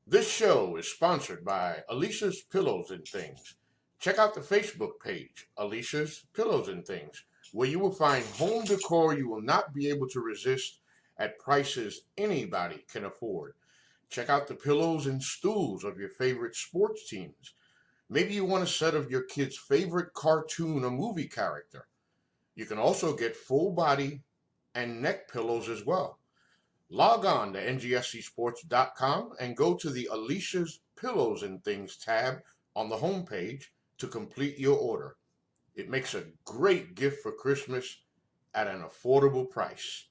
This show is sponsored by Alicia's Pillows and Things. Check out the Facebook page, Alicia's Pillows and Things, where you will find home decor you will not be able to resist at prices anybody can afford. Check out the pillows and stools of your favorite sports teams. Maybe you want a set of your kid's favorite cartoon or movie character. You can also get full body and neck pillows as well. Log on to ngscsports.com and go to the Alicia's Pillows and Things tab on the homepage to complete your order. It makes a great gift for Christmas at an affordable price.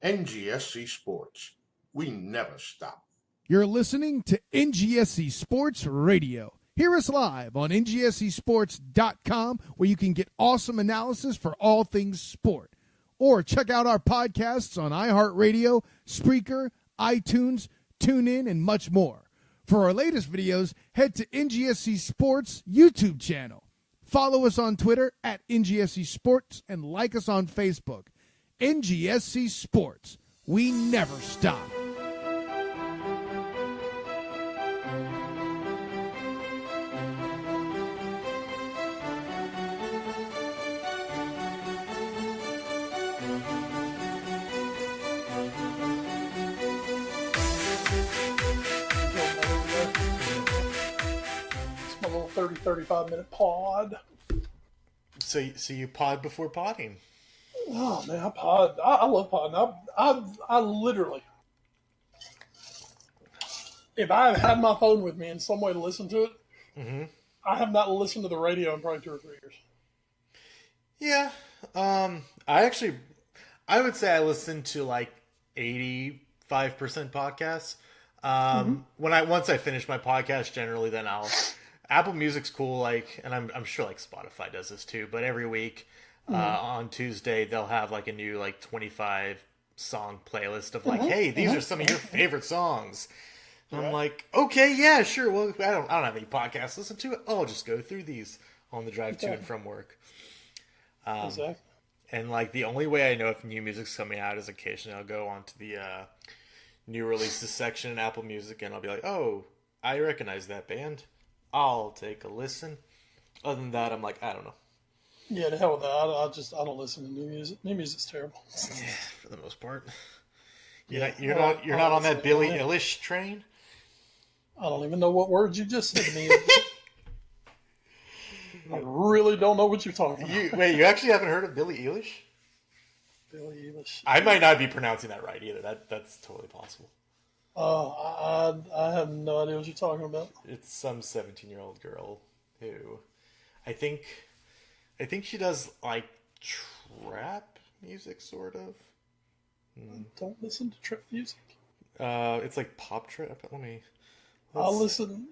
NGSC Sports. We never stop. You're listening to NGSC Sports Radio. Hear us live on ngscsports.com, where you can get awesome analysis for all things sport. Or check out our podcasts on iHeartRadio, Spreaker, iTunes, TuneIn, and much more. For our latest videos, head to NGSC Sports YouTube channel. Follow us on Twitter at NGSC Sports and like us on Facebook. NGSC Sports. We never stop. My little 35 minute pod. So you pod before podding. Oh man, I pod. I love podding. I literally, if I had my phone with me in some way to listen to it, I have not listened to the radio in probably 2 or 3 years. Yeah. I would say I listen to like 85% podcasts. Once I finish my podcast, generally, then Apple Music's cool, and I'm sure like Spotify does this too, but every week on Tuesday they'll have like a new 25 song playlist of hey, these are some of your favorite songs. I'm like, okay, yeah, sure. Well, I don't have any podcasts to listen to. I'll just go through these on the drive to and from work. Exactly. And the only way I know if new music's coming out is occasionally I'll go onto the new releases section in Apple Music and I'll be like, oh, I recognize that band. I'll take a listen. Other than that, I'm like, I don't know. Yeah, to hell with that. I don't listen to new music. New music's terrible. Yeah, for the most part. You're not on that Billie Eilish train. I don't even know what words you just said to me. I really don't know what you're talking about. Wait, you actually haven't heard of Billie Eilish? Billie Eilish. I might not be pronouncing that right either. That's totally possible. Oh, I have no idea what you're talking about. It's some 17-year-old girl who, I think she does trap music, sort of. I don't listen to trap music. It's like pop trap.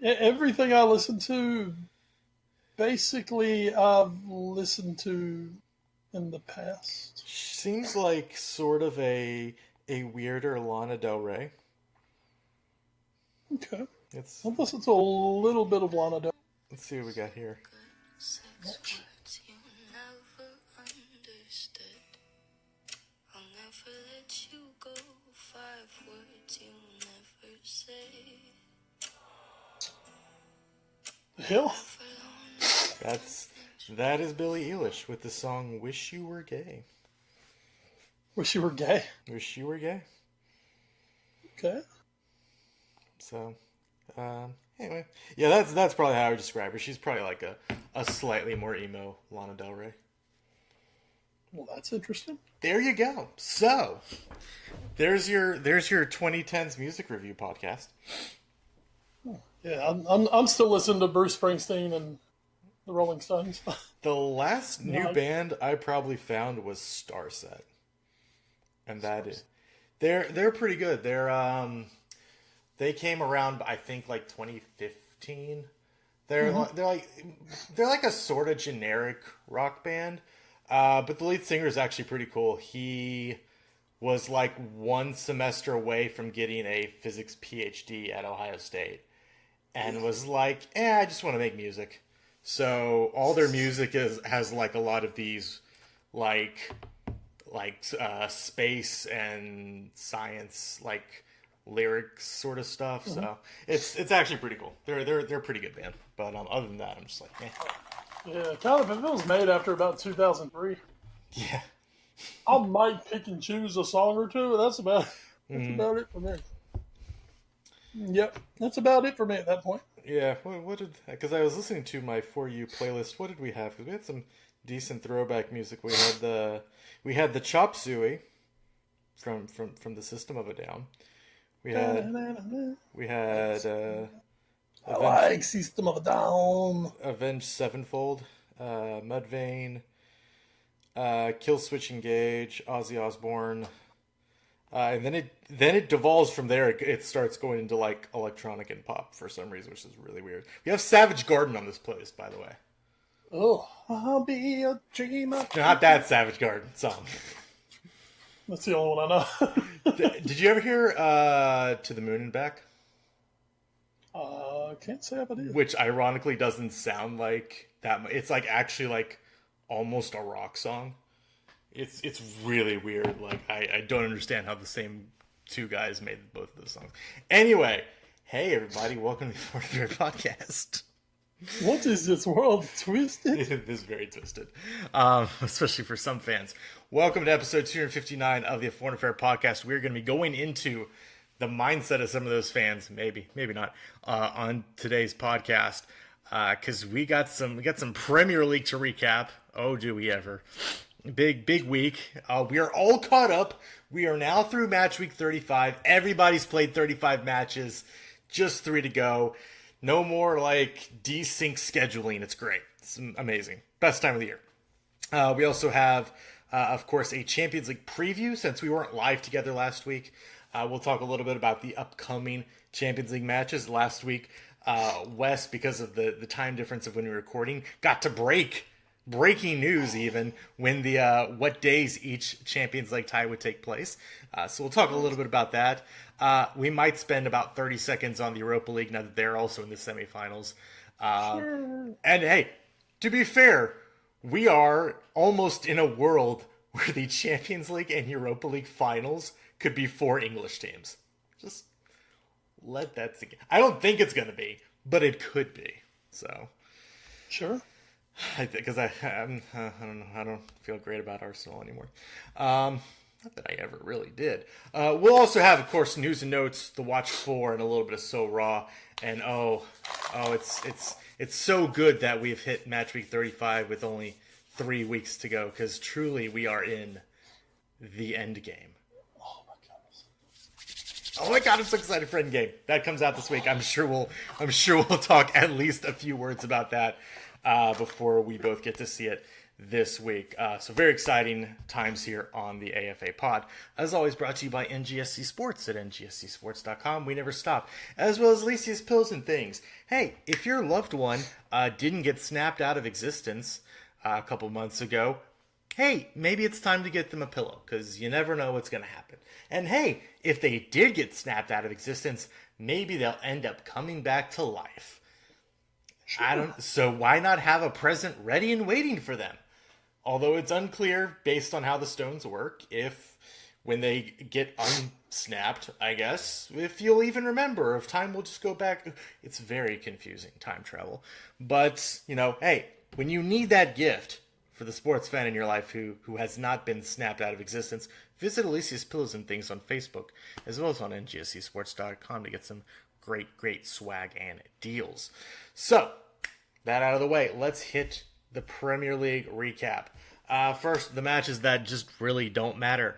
Everything I listen to, basically I've listened to in the past. Seems like sort of a weirder Lana Del Rey. Okay. I've listened to a little bit of Lana Del Rey. Let's see what we got here. The hell? That is Billie Eilish with the song "Wish You Were Gay." Wish you were gay. Wish you were gay. Okay. So, anyway, yeah, that's probably how I would describe her. She's probably like a slightly more emo Lana Del Rey. Well, that's interesting. There you go. So, there's your 2010s music review podcast. Yeah, I'm still listening to Bruce Springsteen and the Rolling Stones. The last new band I probably found was Starset, and they're pretty good. They came around, I think, 2015. They're like a sort of generic rock band, but the lead singer is actually pretty cool. He was 1 semester away from getting a physics PhD at Ohio State, and was like, I just want to make music. So all their music has a lot of these space and science lyrics sort of stuff. So it's actually pretty cool. They're a pretty good band. But other than that, I'm just like, eh. Yeah, kind of. If it was made after about 2003, Yeah. I might pick and choose a song or two. But that's about it for me. Yep, that's about it for me at that point. Yeah. Because I was listening to my For You playlist. What did we have? Because we had some decent throwback music. We had the Chop Suey from the System of a Down. We had I like System of a Down. Avenged Sevenfold, Mudvayne, Kill Switch Engage, Ozzy Osbourne, and then it devolves from there. It starts going into like electronic and pop for some reason, which is really weird. We have Savage Garden on this playlist, by the way. Oh, I'll be a dreamer. Not that Savage Garden song. That's the only one I know. Did you ever hear To the Moon and Back? Can't say if I did. Which ironically doesn't sound like that. It's like actually like almost a rock song. It's really weird. Like I don't understand how the same two guys made both of those songs. Anyway, hey everybody, welcome to the Fortnite Podcast. What is this world twisted? It is very twisted, especially for some fans. Welcome to episode 259 of the Foreign Affair Podcast. We're going to be going into the mindset of some of those fans, maybe not, on today's podcast, because we got some Premier League to recap. Oh, do we ever? Big week. We are all caught up. We are now through match week 35. Everybody's played 35 matches, just 3 to go. No more like desync scheduling. It's great. It's amazing. Best time of the year. We also have, of course, a Champions League preview since we weren't live together last week. We'll talk a little bit about the upcoming Champions League matches. Last week, Wes, because of the time difference of when we were recording, got to breaking news even when the what days each Champions League tie would take place. So we'll talk a little bit about that. We might spend about 30 seconds on the Europa League now that they're also in the semifinals. Sure. And hey, to be fair, we are almost in a world where the Champions League and Europa League finals could be 4 English teams. Just let that sink in. I don't think it's going to be, but it could be. So, Sure. Because I don't know. I don't feel great about Arsenal anymore. Not that I ever really did. We'll also have, of course, news and notes, the watch for, and a little bit of So Raw. And it's so good that we've hit match week 35 with only 3 weeks to go. Because truly, we are in the Endgame. Oh my god, I'm so excited for Endgame. That comes out this week. I'm sure we'll talk at least a few words about that before we both get to see it this week. So very exciting times here on the AFA pod. As always, brought to you by NGSC Sports at ngscsports.com. We never stop. As well as Alicia's Pills and Things. Hey, if your loved one didn't get snapped out of existence a couple months ago, hey, maybe it's time to get them a pillow, because you never know what's going to happen. And hey, if they did get snapped out of existence, maybe they'll end up coming back to life. Sure. So why not have a present ready and waiting for them? Although it's unclear, based on how the stones work, if when they get unsnapped, I guess, if you'll even remember, if time will just go back. It's very confusing, time travel. But, hey, when you need that gift for the sports fan in your life who has not been snapped out of existence, visit Alicia's Pillows and Things on Facebook, as well as on ngscsports.com to get some great swag and deals. So, that out of the way, let's hit the Premier League recap. First, the matches that just really don't matter.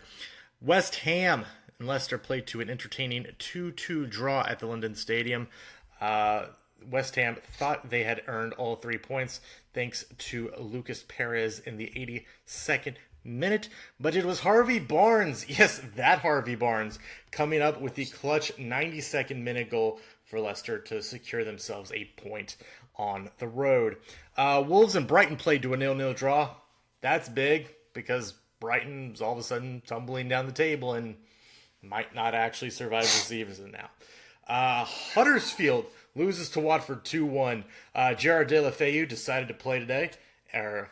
West Ham and Leicester played to an entertaining 2-2 draw at the London Stadium. West Ham thought they had earned all 3 points thanks to Lucas Perez in the 82nd minute, but it was Harvey Barnes, yes, that Harvey Barnes, coming up with the clutch 92nd minute goal for Leicester to secure themselves a point on the road. Wolves and Brighton played to a 0-0 draw. That's big because Brighton's all of a sudden tumbling down the table and might not actually survive the season now. Huddersfield loses to Watford 2-1. Gerard De La Feu decided to play today, a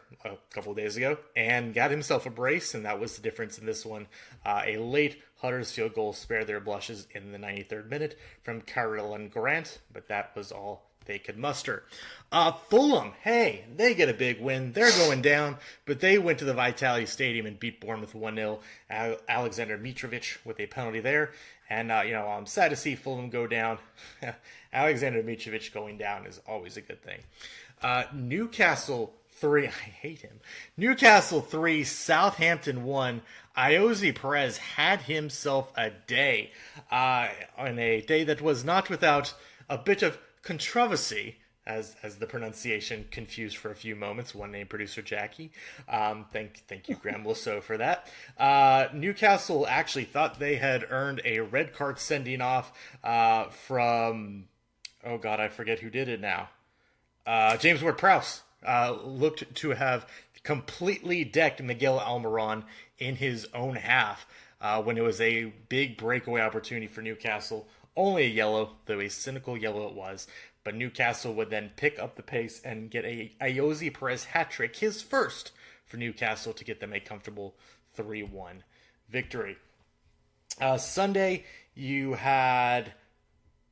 couple of days ago, and got himself a brace, and that was the difference in this one. A late Huddersfield goal spared their blushes in the 93rd minute from Carolyn Grant, but that was all they could muster. Fulham, hey, they get a big win. They're going down, but they went to the Vitality Stadium and beat Bournemouth 1-0. Alexander Mitrovic with a penalty there. And, I'm sad to see Fulham go down. Alexander Mitrovic going down is always a good thing. Newcastle 3, I hate him. Newcastle 3, Southampton 1. Iosi Perez had himself a day. On a day that was not without a bit of controversy, as the pronunciation confused for a few moments. One named producer Jackie. Thank you, Graham Lasso, for that. Newcastle actually thought they had earned a red card sending off from, oh God, I forget who did it now. James Ward-Prowse looked to have completely decked Miguel Almiron in his own half when it was a big breakaway opportunity for Newcastle. Only a yellow, though a cynical yellow it was. But Newcastle would then pick up the pace and get a Iosi Perez hat trick, his first for Newcastle, to get them a comfortable 3-1 victory. Sunday, you had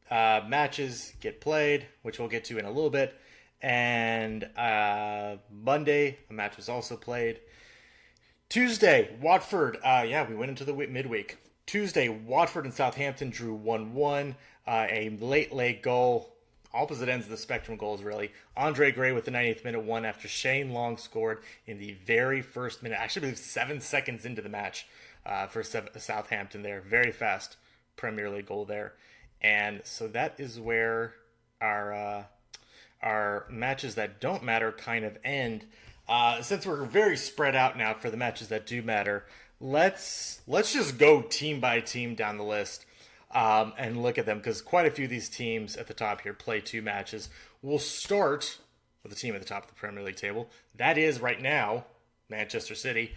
matches get played, which we'll get to in a little bit. And Monday, a match was also played. Tuesday, Watford. We went into the midweek. Tuesday, Watford and Southampton drew 1-1. A late goal. Opposite ends of the spectrum goals, really. Andre Gray with the 90th minute one after Shane Long scored in the very first minute. Actually, I believe 7 seconds into the match for Southampton there. Very fast Premier League goal there. And so that is where our matches that don't matter kind of end. Since we're very spread out now for the matches that do matter, let's just go team by team down the list and look at them, because quite a few of these teams at the top here play 2 matches. We'll start with the team at the top of the Premier League table. That is right now Manchester City.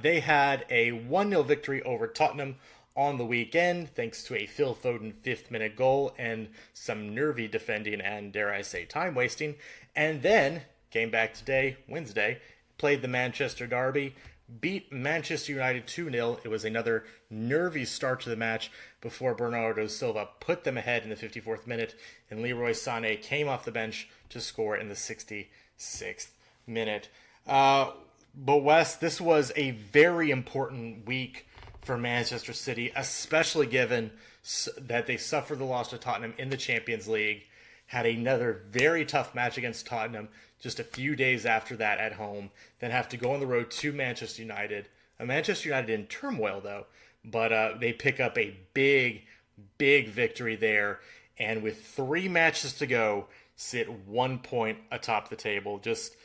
They had a 1-0 victory over Tottenham on the weekend, thanks to a Phil Foden 5th minute goal and some nervy defending and, dare I say, time wasting. And then came back today, Wednesday, played the Manchester Derby, beat Manchester United 2-0. It was another nervy start to the match before Bernardo Silva put them ahead in the 54th minute, and Leroy Sané came off the bench to score in the 66th minute. But Wes, this was a very important week for Manchester City, especially given that they suffered the loss to Tottenham in the Champions League, had another very tough match against Tottenham just a few days after that at home, then have to go on the road to Manchester United. Manchester United in turmoil, though, but they pick up a big victory there, and with 3 matches to go, sit 1 point atop the table. Just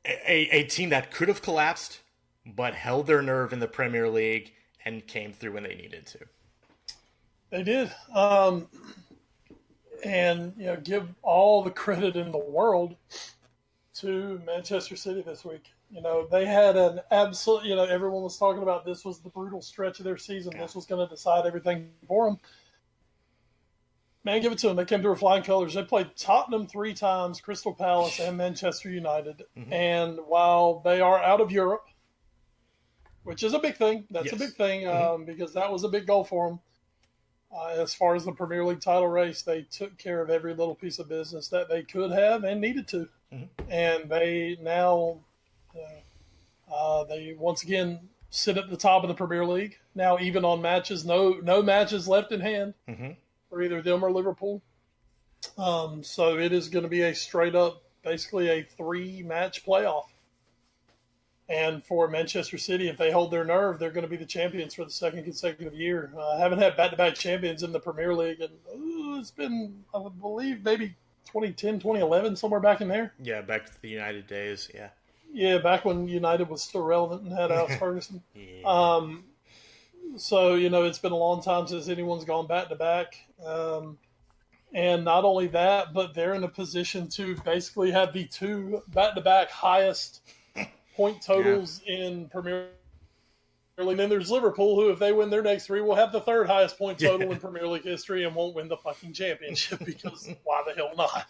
a team that could have collapsed, but held their nerve in the Premier League and came through when they needed to. They did. And, give all the credit in the world to Manchester City this week. They had an absolute, everyone was talking about this was the brutal stretch of their season. Yeah. This was going to decide everything for them. Man, give it to them. They came through with flying colors. They played Tottenham 3 times, Crystal Palace, and Manchester United. Mm-hmm. And while they are out of Europe, which is a big thing, that's a big thing because that was a big goal for them. As far as the Premier League title race, they took care of every little piece of business that they could have and needed to. Mm-hmm. And they now, they once again sit at the top of the Premier League. Now, even on matches, no matches left in hand for either them or Liverpool. So it is going to be a straight up, basically a 3-match playoff. And for Manchester City, if they hold their nerve, they're going to be the champions for the 2nd consecutive year. Haven't had back-to-back champions in the Premier League, and it's been, I would believe, maybe 2010, 2011, somewhere back in there. Yeah, back to the United days, yeah. Yeah, back when United was still relevant and had Alex Ferguson. Yeah. So, it's been a long time since anyone's gone back-to-back. And not only that, but they're in a position to basically have the 2 back-to-back highest point totals in Premier League. And then there's Liverpool, who, if they win their next 3, will have the 3rd highest point total in Premier League history and won't win the fucking championship, because why the hell not?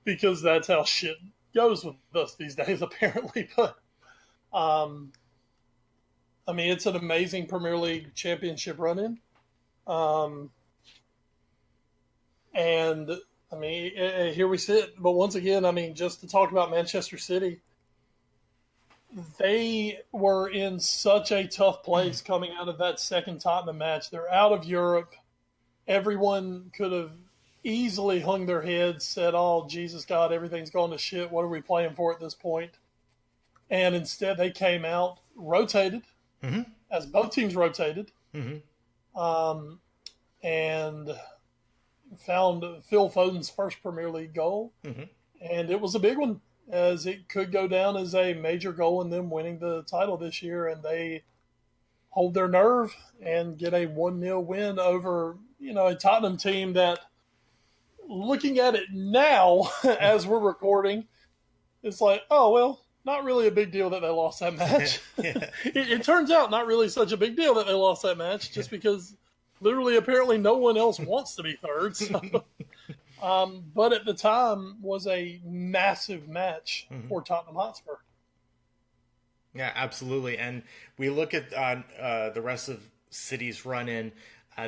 Because that's how shit goes with us these days, apparently. But I mean, it's an amazing Premier League championship run-in. And I mean, here we sit. But once again, I mean, just to talk about Manchester City, they were in such a tough place coming out of that second Tottenham match. They're out of Europe. Everyone could have easily hung their heads, said, "Oh, Jesus God, everything's gone to shit. What are we playing for at this point?" And instead, they came out, rotated, as both teams rotated, and found Phil Foden's first Premier League goal. And it was a big one, as it could go down as a major goal in them winning the title this year. And they hold their nerve and get a 1-0 win over, a Tottenham team that, looking at it now as we're recording, it's like, oh, well, not really a big deal that they lost that match. It turns out not really such a big deal that they lost that match, just because literally apparently no one else wants to be third. So. But at the time was a massive match for Tottenham Hotspur. Yeah, absolutely. And we look at the rest of City's run-in.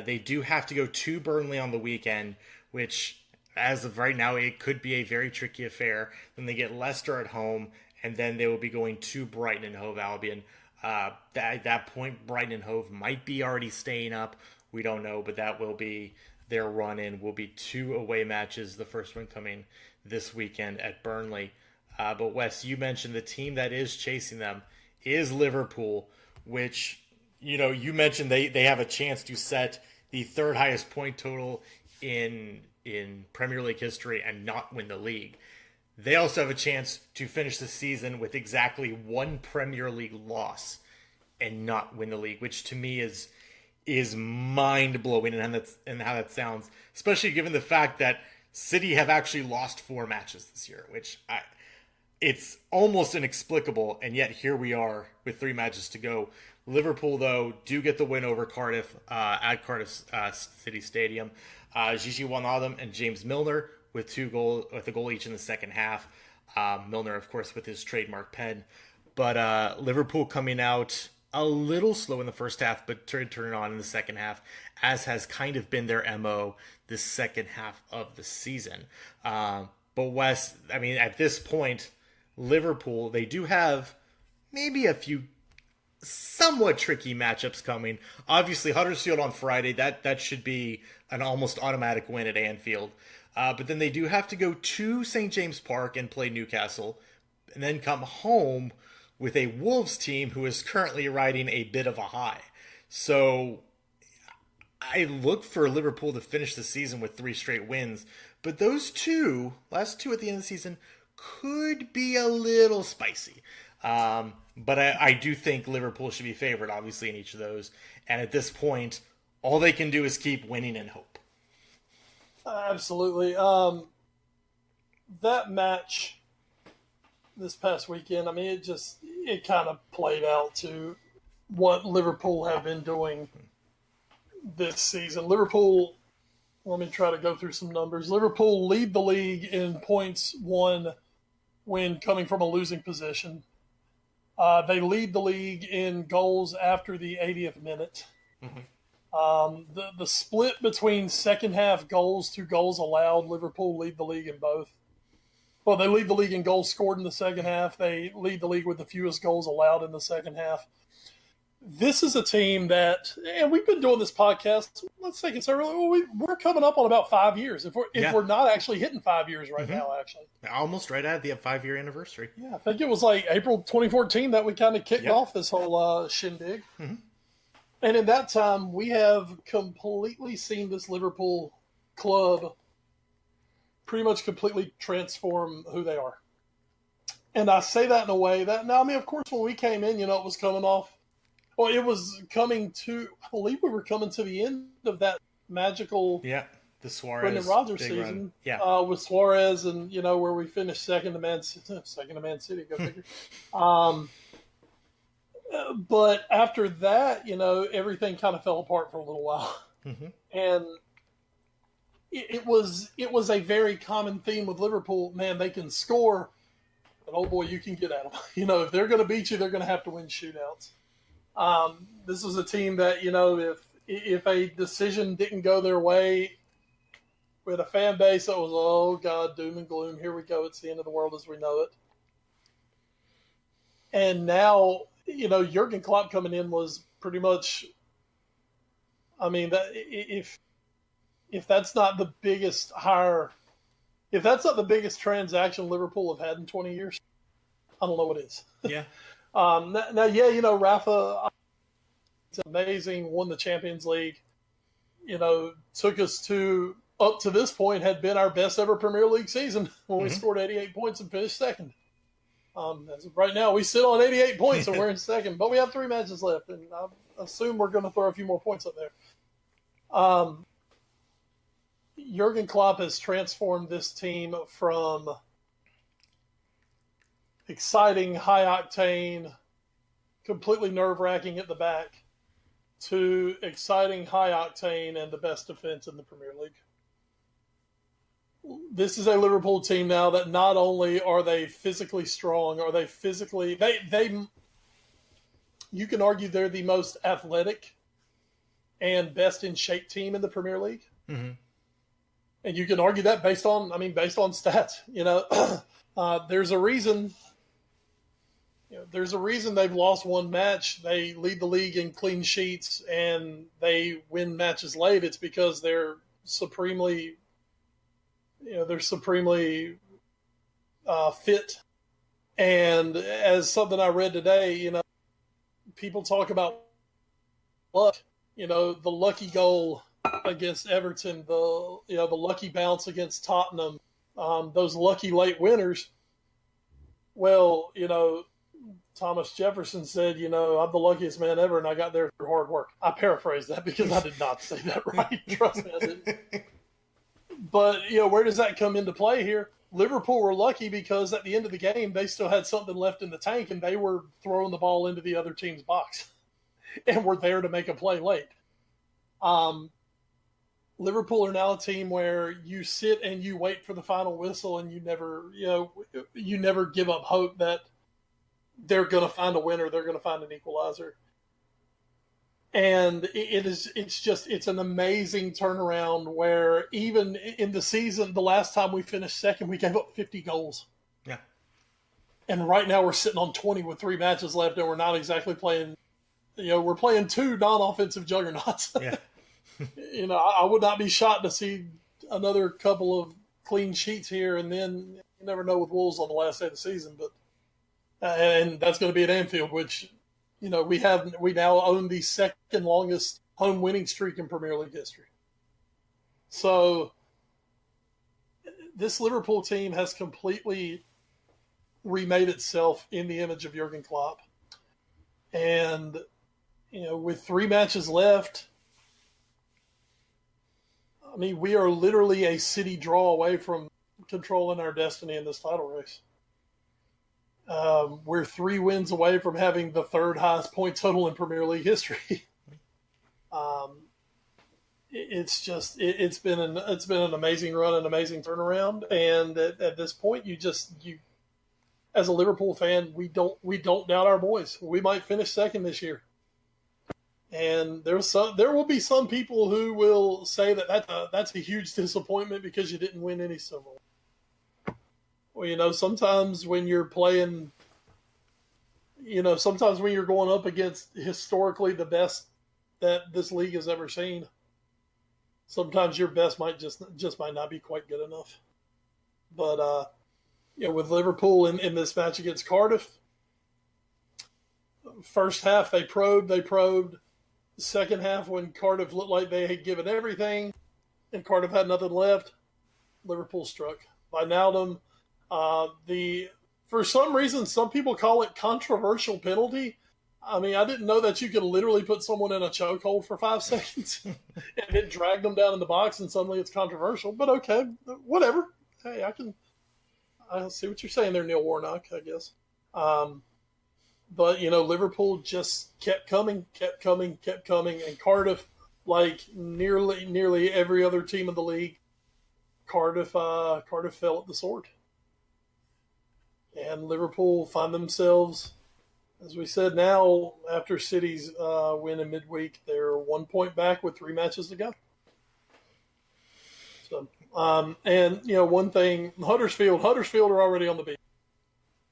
They do have to go to Burnley on the weekend, which, as of right now, it could be a very tricky affair. Then they get Leicester at home, and then they will be going to Brighton and Hove Albion. At that point, Brighton and Hove might be already staying up. We don't know, but that will be their run-in. Will be 2 away matches, the first one coming this weekend at Burnley. But Wes, you mentioned the team that is chasing them is Liverpool, which, you mentioned they have a chance to set the third highest point total in Premier League history and not win the league. They also have a chance to finish the season with exactly 1 Premier League loss and not win the league, which to me is mind-blowing and how that sounds, especially given the fact that City have actually lost 4 matches this year, which it's almost inexplicable, and yet here we are with 3 matches to go. Liverpool, though, do get the win over Cardiff at Cardiff City Stadium. Gigi Wijnaldum and James Milner with a goal each in the second half. Milner, of course, with his trademark pen. But Liverpool coming out a little slow in the first half, but turn it on in the second half, as has kind of been their MO this second half of the season. But Wes, I mean, at this point, Liverpool, they do have maybe a few somewhat tricky matchups coming. Obviously, Huddersfield on Friday, that should be an almost automatic win at Anfield. But then they do have to go to St. James Park and play Newcastle, and then come home with a Wolves team who is currently riding a bit of a high. So I look for Liverpool to finish the season with 3 straight wins, but those last two at the end of the season, could be a little spicy. But I do think Liverpool should be favored, obviously, in each of those. And at this point, all they can do is keep winning and hope. Absolutely. That match this past weekend, I mean, it kind of played out to what Liverpool have been doing this season. Liverpool, let me try to go through some numbers. Liverpool lead the league in points won when coming from a losing position. They lead the league in goals after the 80th minute. The split between second half goals to goals allowed, Liverpool lead the league in both. Well, they lead the league in goals scored in the second half. They lead the league with the fewest goals allowed in the second half. This is a team that, and we've been doing this podcast, let's say conservatively, we're coming up on about 5 years. If we're not actually hitting 5 years right now, actually. Almost right at the 5-year anniversary. Yeah, I think it was like April 2014 that we kind of kicked off this whole shindig. And in that time, we have completely seen this Liverpool club pretty much completely transform who they are. And I say that in a way that, now, I mean, of course, when we came in, it was coming off. Well, it was coming to, I believe we were coming to the end of that magical the Suarez Brendan Rodgers season. With Suarez and, where we finished second to Man City, go figure. But after that, everything kind of fell apart for a little while. And it was a very common theme with Liverpool. Man, they can score, but oh boy, you can get at them. If they're going to beat you, they're going to have to win shootouts. This was a team that, if a decision didn't go their way, with a fan base that was, oh God, doom and gloom, here we go, it's the end of the world as we know it. And now, Jurgen Klopp coming in was pretty much, that if that's not the biggest hire, if that's not the biggest transaction Liverpool have had in 20 years, I don't know what is. Yeah. Rafa, it's amazing, won the Champions League, took us to, up to this point, had been our best ever Premier League season when we scored 88 points and finished second. As of right now, we sit on 88 points and we're in second, but we have 3 matches left, and I assume we're going to throw a few more points up there. Jurgen Klopp has transformed this team from exciting, high-octane, completely nerve-wracking at the back to exciting, high-octane, and the best defense in the Premier League. This is a Liverpool team now that not only are they physically strong, are they physically... You can argue they're the most athletic and best in shape team in the Premier League. Mm-hmm. And you can argue that based on stats. There's a reason. There's a reason they've lost one match. They lead the league in clean sheets and they win matches late. It's because they're supremely fit. And as something I read today, people talk about luck. The lucky goal against Everton, the lucky bounce against Tottenham, those lucky late winners. Well, Thomas Jefferson said, I'm the luckiest man ever, and I got there through hard work. I paraphrased that because I did not say that right. Trust me, I didn't. But, where does that come into play here? Liverpool were lucky because at the end of the game, they still had something left in the tank, and they were throwing the ball into the other team's box and were there to make a play late. Liverpool are now a team where you sit and you wait for the final whistle, and you never give up hope that they're going to find a winner, they're going to find an equalizer. And it's an amazing turnaround where even in the season, the last time we finished second, we gave up 50 goals. Yeah. And right now we're sitting on 20 with 3 matches left, and we're not exactly playing, we're playing 2 non-offensive juggernauts. Yeah. I would not be shocked to see another couple of clean sheets here, and then you never know with Wolves on the last day of the season, but and that's going to be at Anfield, which we now own the second longest home winning streak in Premier League history. So this Liverpool team has completely remade itself in the image of Jurgen Klopp, and with 3 matches left, we are literally a city draw away from controlling our destiny in this title race. We're 3 wins away from having the 3rd highest point total in Premier League history. It's been an amazing run, an amazing turnaround, and at this point, you as a Liverpool fan, we don't doubt our boys. We might finish second this year. And there will be some people who will say that's a huge disappointment because you didn't win any silverware. Well, sometimes when you're playing, sometimes when you're going up against historically the best that this league has ever seen, sometimes your best might might not be quite good enough. But with Liverpool in this match against Cardiff, first half they probed. Second half, when Cardiff looked like they had given everything and Cardiff had nothing left, Liverpool struck. Wijnaldum, for some reason, some people call it controversial penalty. I didn't know that you could literally put someone in a chokehold for 5 seconds and then drag them down in the box and suddenly it's controversial. But okay, whatever. Hey, I see what you're saying there, Neil Warnock, I guess. But, Liverpool just kept coming, and Cardiff, like nearly every other team in the league, Cardiff fell at the sword. And Liverpool find themselves, as we said, now after City's win in midweek, they're 1 point back with 3 matches to go. So, and one thing, Huddersfield are already on the beat,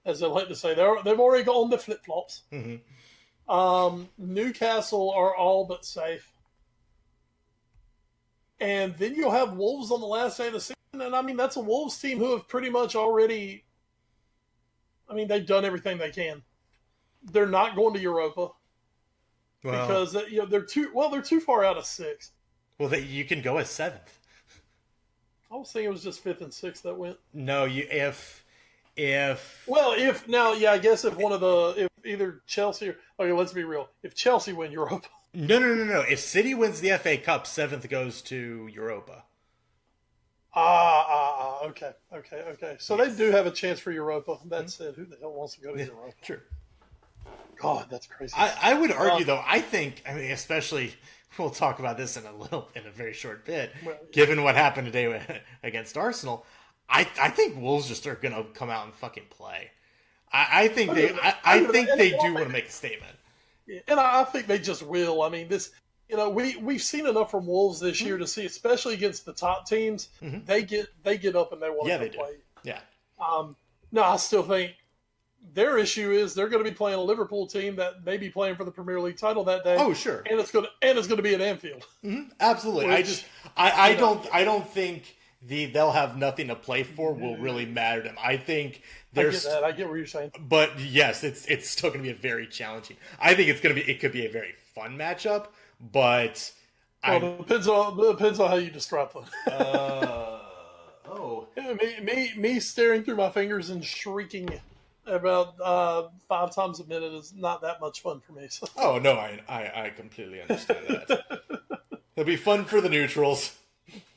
as they like to say. They've already got on the flip flops. Mm-hmm. Newcastle are all but safe, and then you'll have Wolves on the last day of the season. And I mean, that's a Wolves team who have pretty much already. I mean, they've done everything they can. They're not going to Europa because they're too far out of 6th. Well, you can go as 7th. I was thinking it was just 5th and 6th that went. No, if I guess if either Chelsea or okay, let's be real. If Chelsea win Europa, no. If City wins the FA Cup, 7th goes to Europa. Okay. So They do have a chance for Europa. That said, who the hell wants to go to Europa? True. God, that's crazy. I would argue, though, especially, we'll talk about this in a very short bit, given what happened today against Arsenal, I think Wolves just are going to come out and fucking play. I think they do want to make a statement. And I think they just will. I mean, we've seen enough from Wolves this year to see, especially against the top teams, they get up and they want to play. Yeah. No, I still think their issue is they're going to be playing a Liverpool team that may be playing for the Premier League title that day. Oh, sure. And it's going to be at Anfield. Mm-hmm. Absolutely. I don't think they'll have nothing to play for will really matter to them. I think there's. I get that. I get what you're saying. But yes, it's still going to be a very challenging. I think it could be a very fun matchup, but it depends on how you describe them. Me staring through my fingers and shrieking about 5 times a minute is not that much fun for me. So. Oh no, I completely understand that. It'll be fun for the neutrals.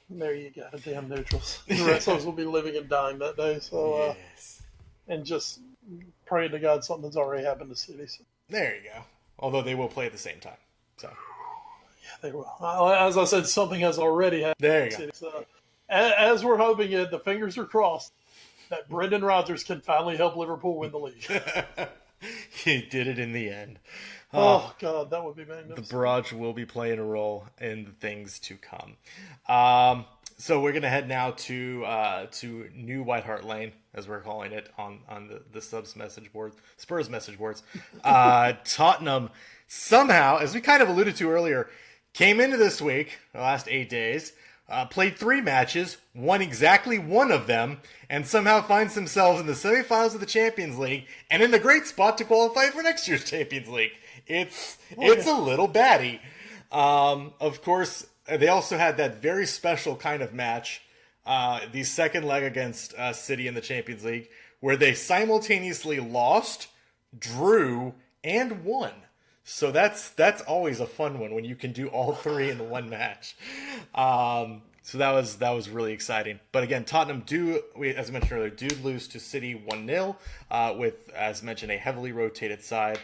There you go, damn neutrals. The rest of us will be living and dying that day. So, yes. And just praying to God something's already happened to City. So. There you go. Although they will play at the same time. So. Yeah, they will. As I said, something has already happened. There you go. City. So, as we're hoping it, the fingers are crossed that Brendan Rodgers can finally help Liverpool win the league. He did it in the end. Oh, God, that would be magnificent. The barrage will be playing a role in the things to come. So we're going to head now to New White Hart Lane, as we're calling it on the Subs message board, Spurs message boards. Tottenham somehow, as we kind of alluded to earlier, came into this week, the last 8 days, played 3 matches, won exactly 1 of them, and somehow finds themselves in the semifinals of the Champions League and in a great spot to qualify for next year's Champions League. It's a little batty. Of course, they also had that very special kind of match, the second leg against City in the Champions League, where they simultaneously lost, drew, and won. So that's always a fun one when you can do all 3 in one match. So that was really exciting. But again, Tottenham as I mentioned earlier, do lose to City 1-0 with, as mentioned, a heavily rotated side.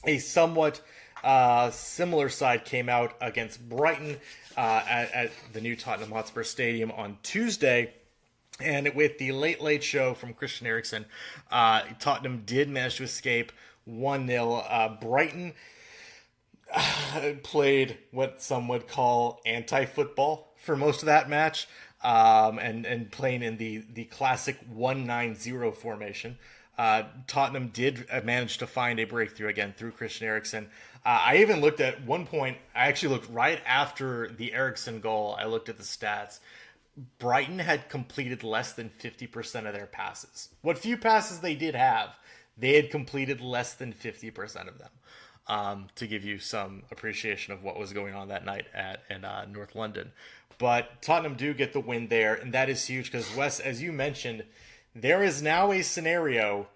A somewhat similar side came out against Brighton at the new Tottenham Hotspur Stadium on Tuesday. And with the late show from Christian Eriksen, Tottenham did manage to escape 1-0. Brighton played what some would call anti-football for most of that match, and playing in the classic 1-9-0 formation. Tottenham did manage to find a breakthrough again through Christian Eriksen. I even looked at one point, I actually looked right after the Eriksen goal, I looked at the stats. Brighton had completed less than 50% of their passes. What few passes they did have, they had completed less than 50% of them, to give you some appreciation of what was going on that night in North London. But Tottenham do get the win there, and that is huge because, Wes, as you mentioned, there is now a scenario,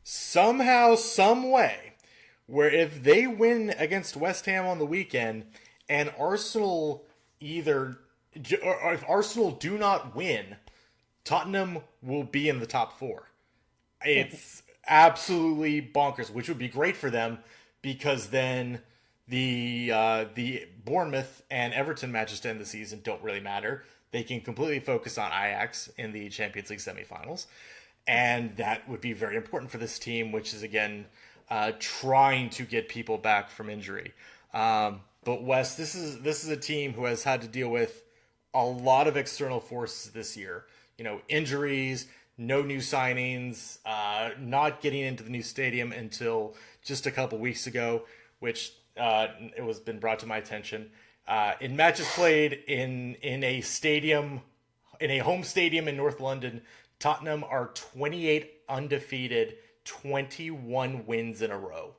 somehow, some way, where if they win against West Ham on the weekend and Arsenal or if Arsenal do not win, Tottenham will be in the top 4. It's absolutely bonkers, which would be great for them because then the Bournemouth and Everton matches to end the season don't really matter. They can completely focus on Ajax in the Champions League semifinals. And that would be very important for this team, which is, again, trying to get people back from injury. But Wes, this is a team who has had to deal with a lot of external forces this year. Injuries, no new signings, not getting into the new stadium until just a couple weeks ago, which it was been brought to my attention. In matches played in a stadium, in a home stadium in North London, Tottenham are 28 undefeated, 21 wins in a row.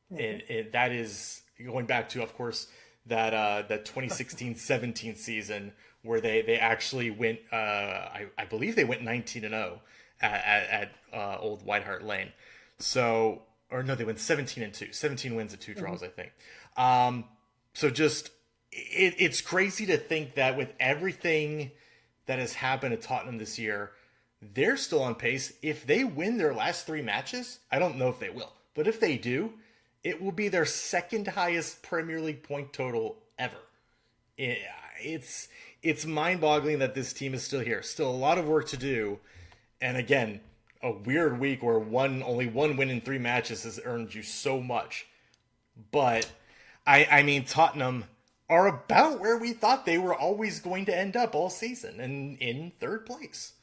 And that is going back to, of course, that 2016-17 season where they actually went, I believe they went 19-0 at Old White Hart Lane. So, or no, they went 17-2, 17 wins and 2 draws, I think. So just, it's crazy to think that with everything that has happened at Tottenham this year, they're still on pace. If they win their last 3 matches, I don't know if they will, but if they do, it will be their second highest Premier League point total ever. It's mind-boggling that this team is still here. Still a lot of work to do. And again, a weird week where only one win in 3 matches has earned you so much. But, I mean, Tottenham are about where we thought they were always going to end up all season, and in 3rd place.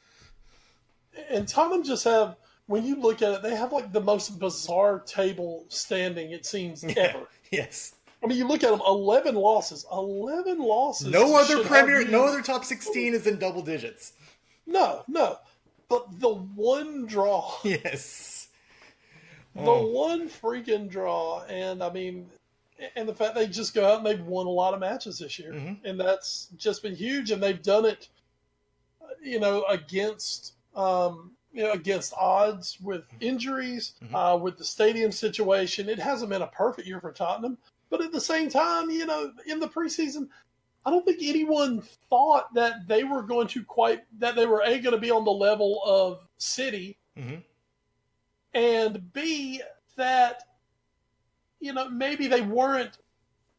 And Tottenham just have, when you look at it, they have like the most bizarre table standing, it seems, ever. Yes. I mean, you look at them, 11 losses. 11 losses. No other top 16 is in double digits. No. But the one draw. Yes. The one freaking draw. And I mean, and the fact they just go out and they've won a lot of matches this year. Mm-hmm. And that's just been huge. And they've done it, against odds with injuries, with the stadium situation. It hasn't been a perfect year for Tottenham. But at the same time, in the preseason, I don't think anyone thought that they were going to going to be on the level of City, and B, that, maybe they weren't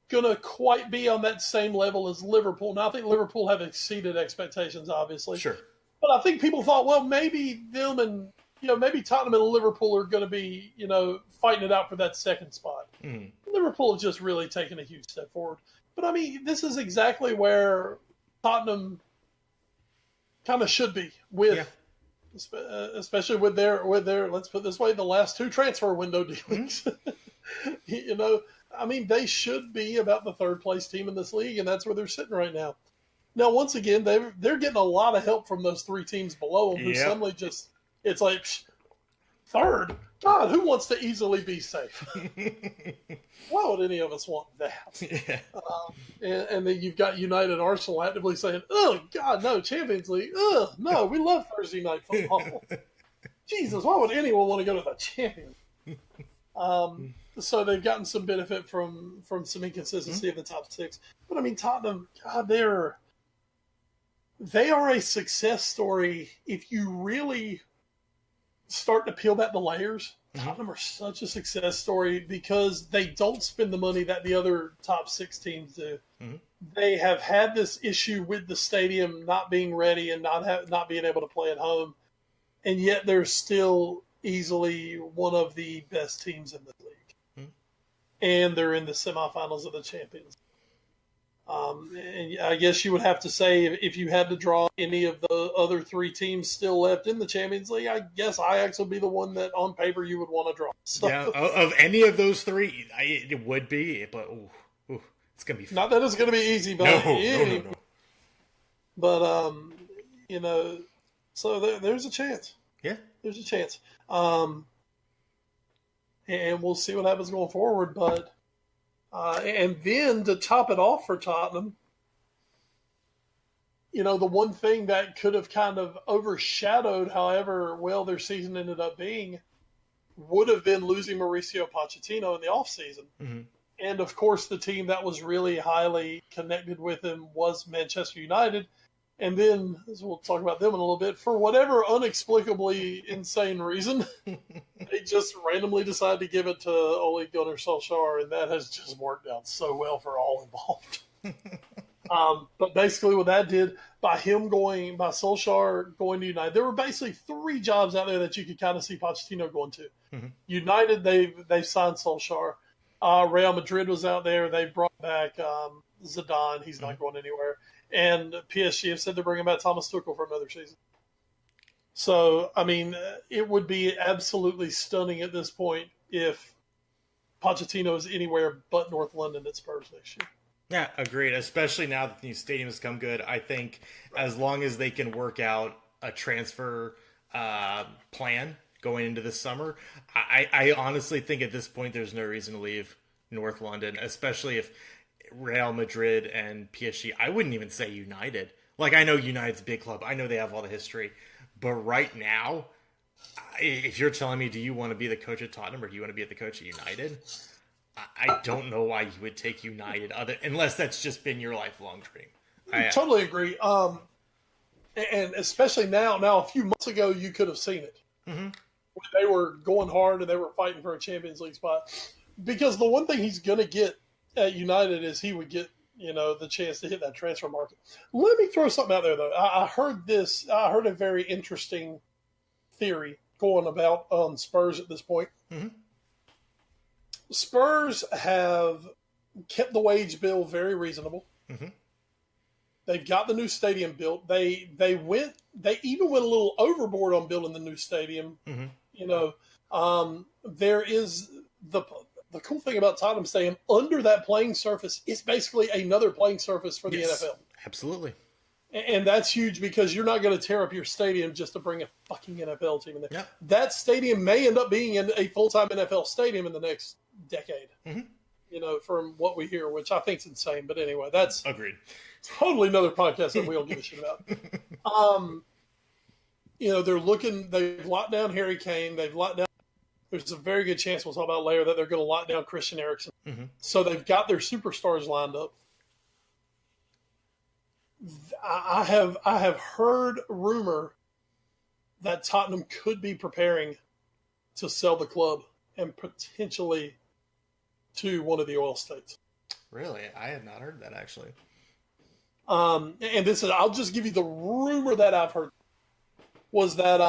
going to quite be on that same level as Liverpool. Now, I think Liverpool have exceeded expectations, obviously. Sure. But I think people thought, well, maybe them and, maybe Tottenham and Liverpool are going to be, fighting it out for that second spot. Mm. Liverpool has just really taken a huge step forward. But, I mean, this is exactly where Tottenham kind of should be with, especially with their, let's put it this way, the last 2 transfer window dealings. I mean, they should be about the 3rd place team in this league, and that's where they're sitting right now. Now, once again, they're getting a lot of help from those 3 teams below them who suddenly just, it's like, 3rd? God, who wants to easily be safe? Why would any of us want that? Yeah. And then you've got United and Arsenal actively saying, oh, God, no, Champions League. Oh, no, we love Thursday night football. Jesus, why would anyone want to go to the Champions League? So they've gotten some benefit from some inconsistency in the top 6. But, I mean, Tottenham, God, they are a success story if you really start to peel back the layers. Tottenham are such a success story because they don't spend the money that the other top 6 teams do. They have had this issue with the stadium not being ready and not being able to play at home, and yet they're still easily one of the best teams in the league. And they're in the semifinals of the Champions. And I guess you would have to say if you had to draw any of the other 3 teams still left in the Champions League, I guess Ajax would be the one that on paper you would want to draw. So, yeah, of any of those 3, it would be, but it's going to be fun. Not that it's going to be easy, but no. But so there's a chance. Yeah, there's a chance. And we'll see what happens going forward, but. And then to top it off for Tottenham, the one thing that could have kind of overshadowed however well their season ended up being would have been losing Mauricio Pochettino in the offseason. And, of course, the team that was really highly connected with him was Manchester United. And then, as we'll talk about them in a little bit, for whatever inexplicably insane reason, they just randomly decided to give it to Ole Gunnar Solskjaer, and that has just worked out so well for all involved. But basically what that did, by Solskjaer going to United, there were basically 3 jobs out there that you could kind of see Pochettino going to. Mm-hmm. United, they've signed Solskjaer. Real Madrid was out there. They brought back Zidane. He's not going anywhere. And PSG have said they're bringing back Thomas Tuchel for another season. So, I mean, it would be absolutely stunning at this point if Pochettino is anywhere but North London at Spurs next year. Yeah, agreed. Especially now that the new stadium has come good. I think as long as they can work out a transfer plan going into this summer, I honestly think at this point there's no reason to leave North London, especially if Real Madrid and PSG. I wouldn't even say United. Like, I know United's a big club. I know they have all the history. But right now, if you're telling me, do you want to be the coach at Tottenham or do you want to be the coach at United? I don't know why you would take United, unless that's just been your lifelong dream. I totally agree. And especially now, a few months ago, you could have seen it. Mm-hmm. They were going hard and they were fighting for a Champions League spot. Because the one thing he's going to get at United is he would get, the chance to hit that transfer market. Let me throw something out there, though. I heard a very interesting theory going about on Spurs at this point. Mm-hmm. Spurs have kept the wage bill very reasonable. Mm-hmm. They've got the new stadium built. They even went a little overboard on building the new stadium. Mm-hmm. There is the cool thing about Tottenham Stadium, under that playing surface, is basically another playing surface for the NFL. Absolutely. And that's huge because you're not going to tear up your stadium just to bring a fucking NFL team in there. Yep. That stadium may end up being a full-time NFL stadium in the next decade. Mm-hmm. From what we hear, which I think is insane. But anyway, that's agreed. Totally another podcast that we don't give a shit about. They've locked down Harry Kane. There's a very good chance we'll talk about later that they're going to lock down Christian Eriksen. Mm-hmm. So they've got their superstars lined up. I have heard rumor that Tottenham could be preparing to sell the club and potentially to one of the oil states. Really? I had not heard that, actually. I'll just give you the rumor that I've heard, was that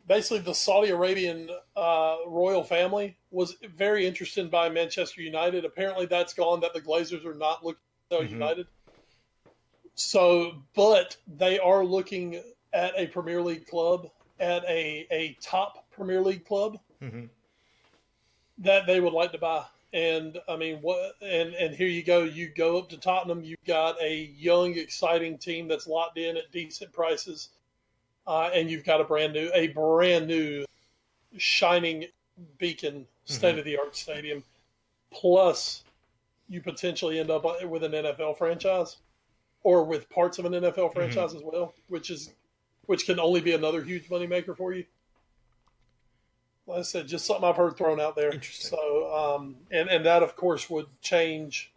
basically the Saudi Arabian royal family was very interested by Manchester United. Apparently that's gone, that the Glazers are not looking to sell United. So, but they are looking at a Premier League club, at a top Premier League club that they would like to buy. And I mean, and here you go. You go up to Tottenham. You've got a young, exciting team that's locked in at decent prices, and you've got a brand new, shining beacon, state-of-the-art stadium. Plus, you potentially end up with an NFL franchise, or with parts of an NFL franchise as well, which can only be another huge moneymaker for you. Like I said, just something I've heard thrown out there. Interesting. So, and that of course would change.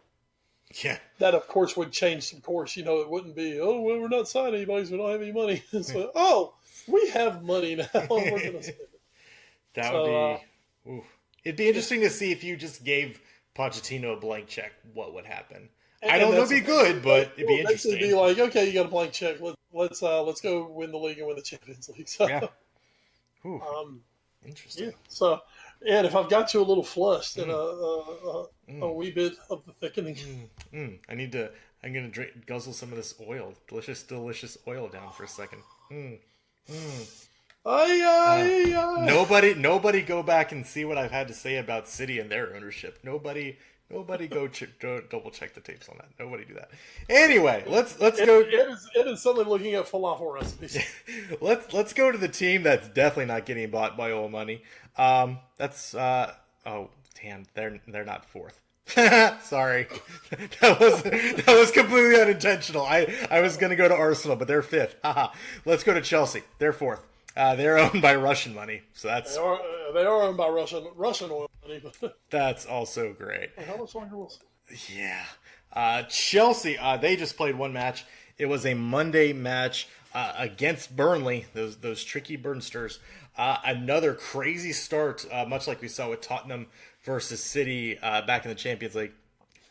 Yeah. That of course would change some course. It wouldn't be, we're not signing anybody, so we don't have any money. So, we have money now. We're going to spend it. That would be. It'd be interesting to see if you just gave Pochettino a blank check, what would happen. I don't know if it'd be good, but it'd be interesting. It'd be like, okay, you got a blank check. Let's go win the league and win the Champions League. So, yeah. Interesting. Yeah. So, and if I've got you a little flushed and a wee bit of the thickening, I'm gonna guzzle some of this oil, delicious oil down for a second. Nobody go back and see what I've had to say about City and their ownership. Nobody go double check the tapes on that. Nobody do that. Anyway, let's go. It is something looking at falafel recipes. Let's go to the team that's definitely not getting bought by oil money. That's they're not fourth. Sorry, that was completely unintentional. I was gonna go to Arsenal, but they're fifth. Let's go to Chelsea. They're fourth. They're owned by Russian money, so that's they are owned by Russian oil money. That's also great. How much longer will? Yeah, Chelsea. They just played one match. It was a Monday match against Burnley. Those tricky Burnsters. Another crazy start, much like we saw with Tottenham versus City back in the Champions League.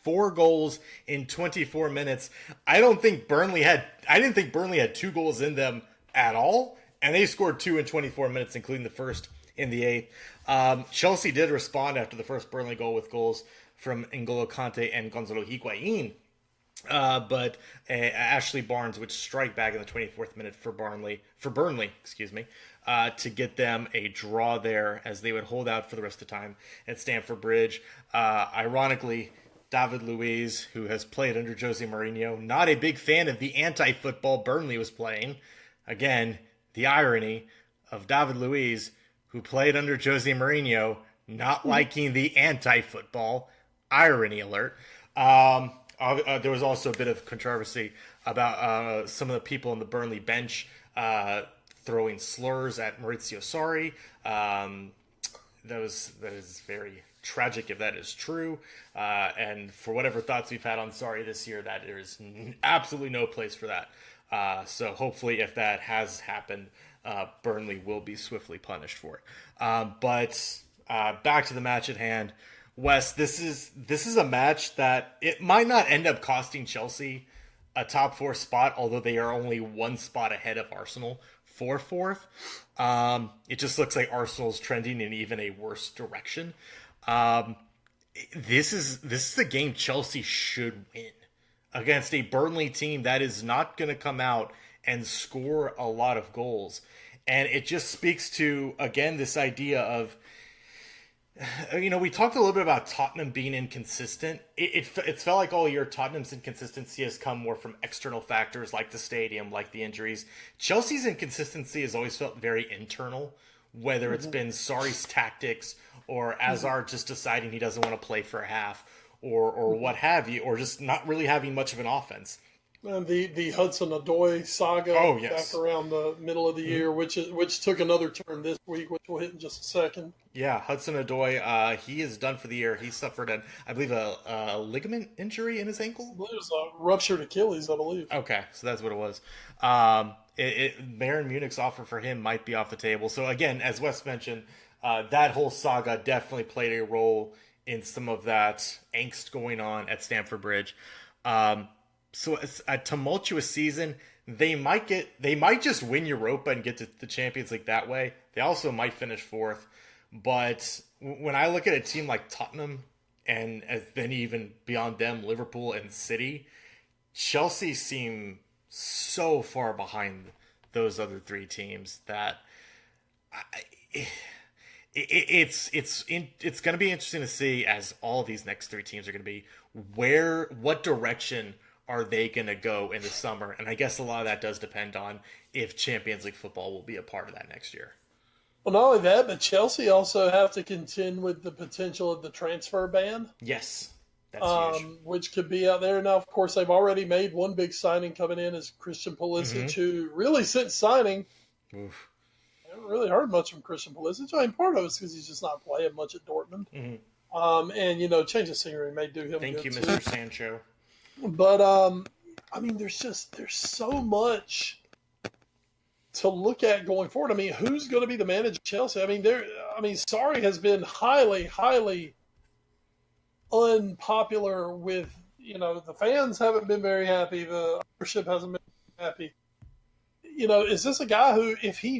4 goals in 24 minutes. I didn't think Burnley had 2 goals in them at all, and they scored 2 in 24 minutes, including the first in the 8th. Chelsea did respond after the first Burnley goal with goals from N'Golo Kante and Gonzalo Higuain. But Ashley Barnes would strike back in the 24th minute for Burnley, to get them a draw there, as they would hold out for the rest of the time at Stamford Bridge. Ironically, David Luiz, who has played under Jose Mourinho, not a big fan of the anti-football Burnley was playing. Again, the irony of David Luiz, who played under Jose Mourinho, not liking the anti-football. Irony alert. There was also a bit of controversy about some of the people on the Burnley bench throwing slurs at Maurizio Sarri. That is very tragic if that is true. And for whatever thoughts we've had on Sarri this year, that there is absolutely no place for that. So hopefully, if that has happened, Burnley will be swiftly punished for it. But back to the match at hand. Wes, this is a match that it might not end up costing Chelsea a top 4 spot, although they are only 1 spot ahead of Arsenal for 4th. It just looks like Arsenal's trending in even a worse direction. This is a game Chelsea should win against a Burnley team that is not going to come out and score a lot of goals. And it just speaks to, again, this idea of, we talked a little bit about Tottenham being inconsistent. It felt like all year Tottenham's inconsistency has come more from external factors like the stadium, like the injuries. Chelsea's inconsistency has always felt very internal, whether it's been Sarri's tactics or Azar just deciding he doesn't want to play for a half or what have you, or just not really having much of an offense. And the Hudson-Odoi saga back around the middle of the year, which took another turn this week, which we'll hit in just a second. Yeah, Hudson-Odoi, he is done for the year. He suffered, I believe, a ligament injury in his ankle? It was a ruptured Achilles, I believe. Okay, so that's what it was. Bayern Munich's offer for him might be off the table. So again, as Wes mentioned, that whole saga definitely played a role in some of that angst going on at Stamford Bridge. So it's a tumultuous season. They might just win Europa and get to the Champions League that way. They also might finish 4th. But when I look at a team like Tottenham and then even beyond them, Liverpool and City, Chelsea seem so far behind those other 3 teams that it's going to be interesting to see, as all these next 3 teams are going to be, what direction are they going to go in the summer? And I guess a lot of that does depend on if Champions League football will be a part of that next year. Well, not only that, but Chelsea also have to contend with the potential of the transfer ban. Yes, that's huge. Which could be out there. Now, of course, they've already made one big signing coming in as Christian Pulisic, who really, since signing, I haven't really heard much from Christian Pulisic. I mean, part of it's because he's just not playing much at Dortmund. And, change of scenery may do him Thank good, you, too. Mr. Sancho. But, there's so much to look at going forward. I mean, who's going to be the manager of Chelsea? Sarri has been highly, highly unpopular with, the fans haven't been very happy. The ownership hasn't been happy. Is this a guy who, if he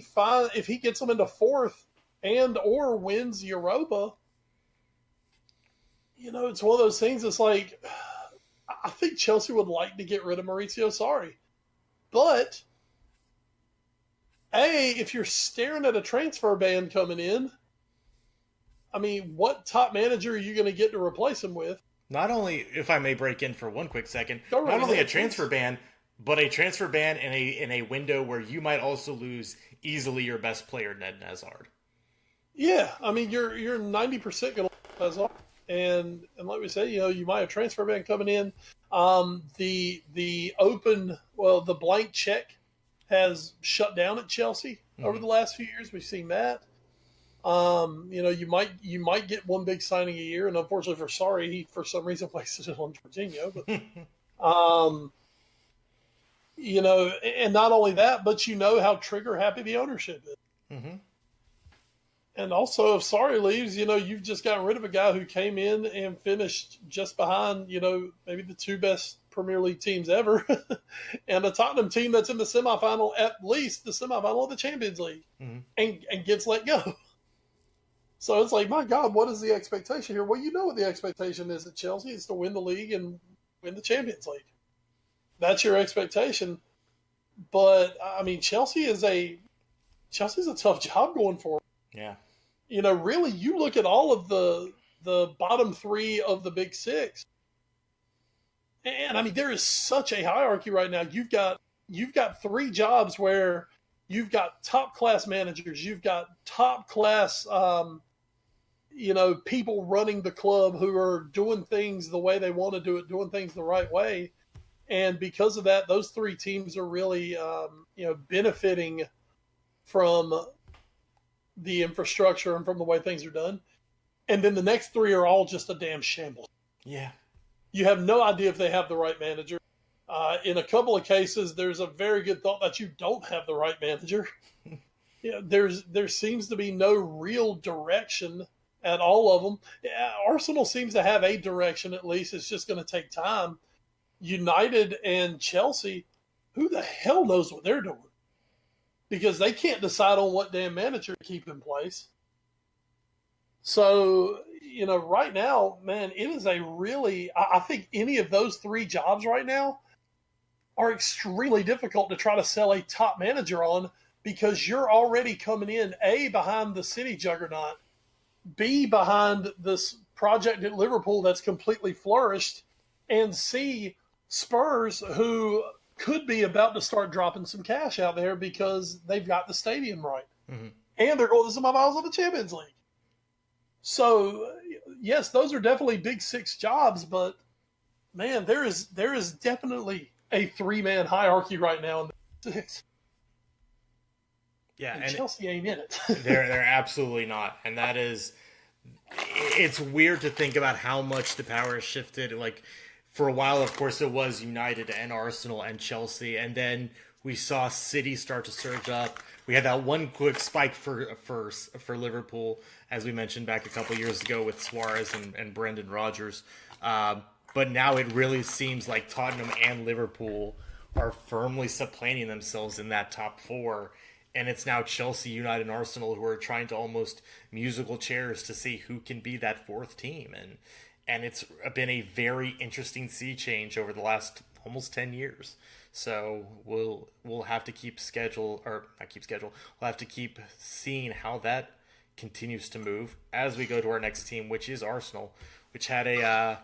gets them into 4th and or wins Europa, it's one of those things. It's like, I think Chelsea would like to get rid of Maurizio Sarri. But, if you're staring at a transfer ban coming in, what top manager are you going to get to replace him with? Not only, if I may break in for one quick second, Not only a transfer ban, but a transfer ban in a window where you might also lose easily your best player, Ned Hazard. Yeah, you're 90% going to lose Hazard. And like we said, you might have transfer ban coming in. The blank check has shut down at Chelsea over the last few years. We've seen that. You might get one big signing a year, and unfortunately for Sarri, he for some reason wasted it on Jorginho. But and not only that, but how trigger happy the ownership is. And also, if Sarri leaves, you've just gotten rid of a guy who came in and finished just behind, maybe the two best Premier League teams ever, and a Tottenham team that's in the semifinal, at least the semifinal of the Champions League, and gets let go. So it's like, my God, what is the expectation here? Well, you know what the expectation is at Chelsea. It's to win the league and win the Champions League. That's your expectation. But, I mean, Chelsea's a tough job going forward. Yeah. Really, you look at all of the bottom three of the big six. And, I mean, there is such a hierarchy right now. You've got three jobs where you've got top-class managers. You've got top-class people running the club who are doing things the way they want to do it, doing things the right way. And because of that, those three teams are really, benefiting from the infrastructure and from the way things are done. And then the next three are all just a damn shambles. Yeah. You have no idea if they have the right manager. In a couple of cases, there's a very good thought that you don't have the right manager. There seems to be no real direction at all of them. Arsenal seems to have a direction, at least. It's just going to take time. United and Chelsea, who the hell knows what they're doing? Because they can't decide on what damn manager to keep in place. So, right now, man, it is I think any of those three jobs right now are extremely difficult to try to sell a top manager on, because you're already coming in, A, behind the City juggernaut, B, behind this project at Liverpool that's completely flourished, and C, Spurs, who could be about to start dropping some cash out there because they've got the stadium right. Mm-hmm. And they're going to the semifinals of the Champions League. So, yes, those are definitely big six jobs, but, man, there is definitely a three-man hierarchy right now in the six. Yeah, and Chelsea ain't in it. they're absolutely not. And that is, it's weird to think about how much the power has shifted. Like, for a while, of course, it was United and Arsenal and Chelsea, and then we saw City start to surge up. We had that one quick spike for Liverpool, as we mentioned back a couple of years ago with Suarez and Brendan Rodgers. But now it really seems like Tottenham and Liverpool are firmly supplanting themselves in that top four. And it's now Chelsea, United, and Arsenal who are trying to almost musical chairs to see who can be that fourth team. And it's been a very interesting sea change over the last almost 10 years. So we'll have to we'll have to keep seeing how that continues to move as we go to our next team, which is Arsenal, which had a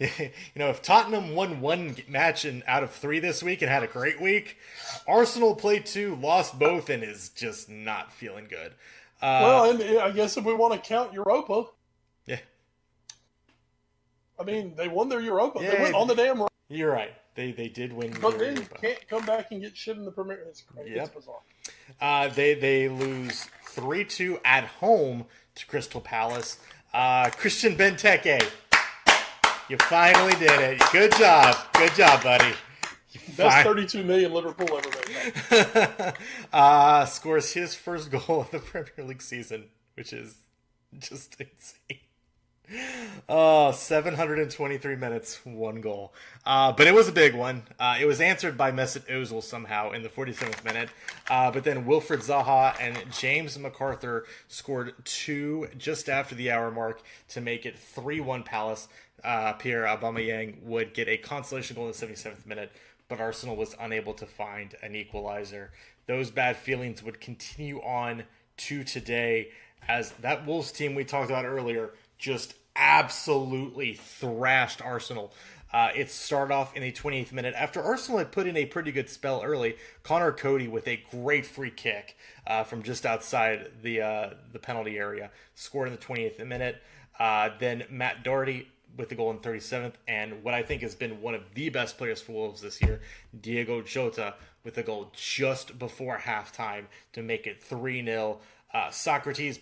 if Tottenham won one match out of three this week and had a great week, Arsenal played two, lost both, and is just not feeling good. And I guess if we want to count Europa, yeah. I mean, they won their Europa. Yeah, they went on the damn run. You're right. They did win. But then you can't come back and get shit in the Premier. It's crazy. Yep. It's bizarre. They lose 3-2 at home to Crystal Palace. Christian Benteke, you finally did it. Good job, buddy. Best 32 million Liverpool ever made. Scores his first goal of the Premier League season, which is just insane. 723 minutes, one goal. But it was a big one. It was answered by Mesut Ozil somehow in the 47th minute. But then Wilfred Zaha and James McArthur scored two just after the hour mark to make it 3-1 Palace. Pierre Aubameyang would get a consolation goal in the 77th minute, but Arsenal was unable to find an equalizer. Those bad feelings would continue on to today, as that Wolves team we talked about earlier just absolutely thrashed Arsenal. It started off in the 28th minute. After Arsenal had put in a pretty good spell early, Connor Cody with a great free kick from just outside the penalty area scored in the 28th minute. Then Matt Doherty with the goal in the 37th, and what I think has been one of the best players for Wolves this year, Diego Jota, with a goal just before halftime to make it 3-0. Socrates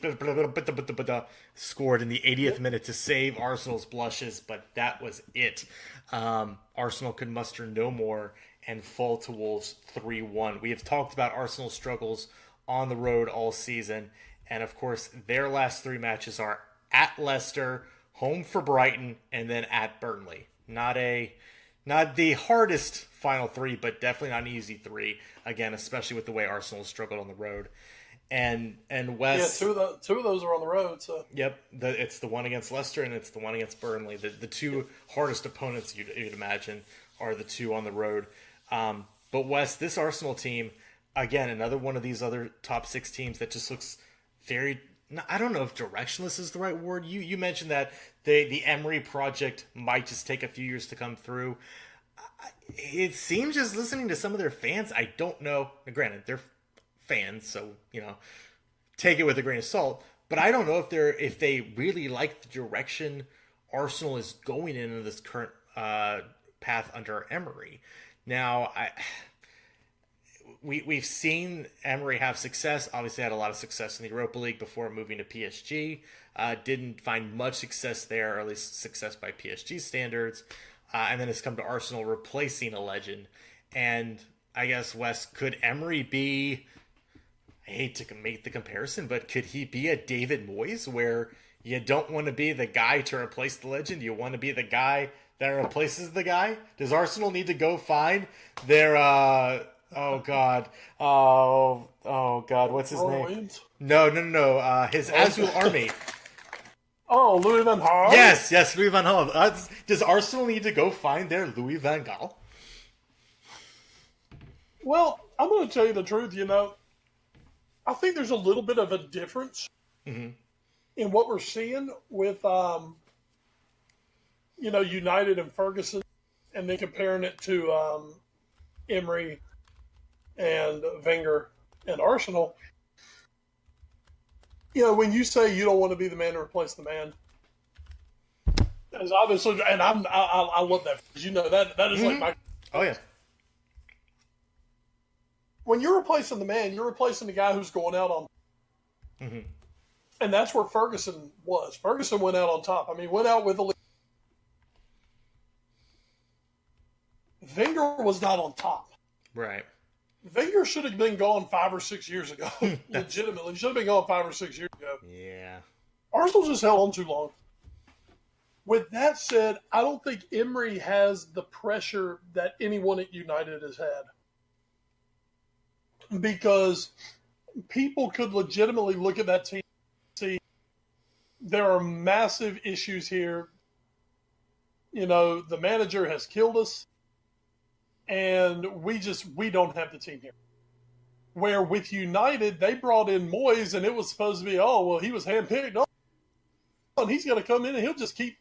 scored in the 80th minute to save Arsenal's blushes, but that was it. Arsenal could muster no more and fall to Wolves 3-1. We have talked about Arsenal's struggles on the road all season, And of course, their last 3 matches are at Leicester, home for Brighton, and then at Burnley. Not the hardest final 3, but definitely not an easy 3. Again, especially with the way Arsenal struggled on the road. And West, two of those are on the road. So yep, it's the one against Leicester and it's the one against Burnley. The 2 hardest opponents you'd imagine are the 2 on the road. But West, this Arsenal team, again, another one of these other top 6 teams that just looks very, I don't know if directionless is the right word. You mentioned that the Emery project might just take a few years to come through. It seems, just listening to some of their fans, I don't know. Granted, they're fans, so take it with a grain of salt. But I don't know if they really like the direction Arsenal is going in this current path under Emery. Now, we've seen Emery have success. Obviously, had a lot of success in the Europa League before moving to PSG. Didn't find much success there, or at least success by PSG standards. And then has come to Arsenal, replacing a legend. And I guess, Wes, could Emery be, I hate to make the comparison, but could he be a David Moyes, where you don't want to be the guy to replace the legend, you want to be the guy that replaces the guy? Does Arsenal need to go find their oh god, what's his name? Williams? No, his Azul Army. Oh, Louis van Gaal? Yes, Louis van Gaal. Does Arsenal need to go find their Louis van Gaal? Well, I'm going to tell you the truth, I think there's a little bit of a difference in what we're seeing with, United and Ferguson, and then comparing it to Emery and Wenger and Arsenal. When you say you don't want to be the man to replace the man, that is obviously, and I love that, because that is like my. Oh yeah. When you're replacing the man, you're replacing the guy who's going out on. And that's where Ferguson was. Ferguson went out on top. I mean, went out with the lead. Wenger was not on top. Right. Wenger should have been gone 5 or 6 years ago. Legitimately. Should have been gone 5 or 6 years ago. Yeah. Arsenal just held on too long. With that said, I don't think Emery has the pressure that anyone at United has had. Because people could legitimately look at that team and see there are massive issues here. The manager has killed us. And we don't have the team here. Where with United, they brought in Moyes, and it was supposed to be, he was handpicked. Oh, and he's going to come in and he'll just keep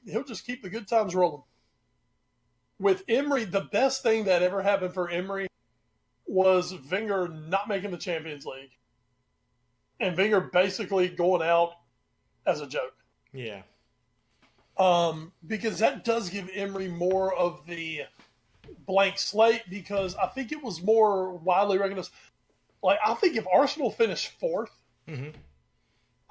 the good times rolling. With Emery, the best thing that ever happened for Emery was Wenger not making the Champions League, and Wenger basically going out as a joke. Yeah. Because that does give Emery more of the blank slate, because I think it was more widely recognized. Like, I think if Arsenal finished 4th,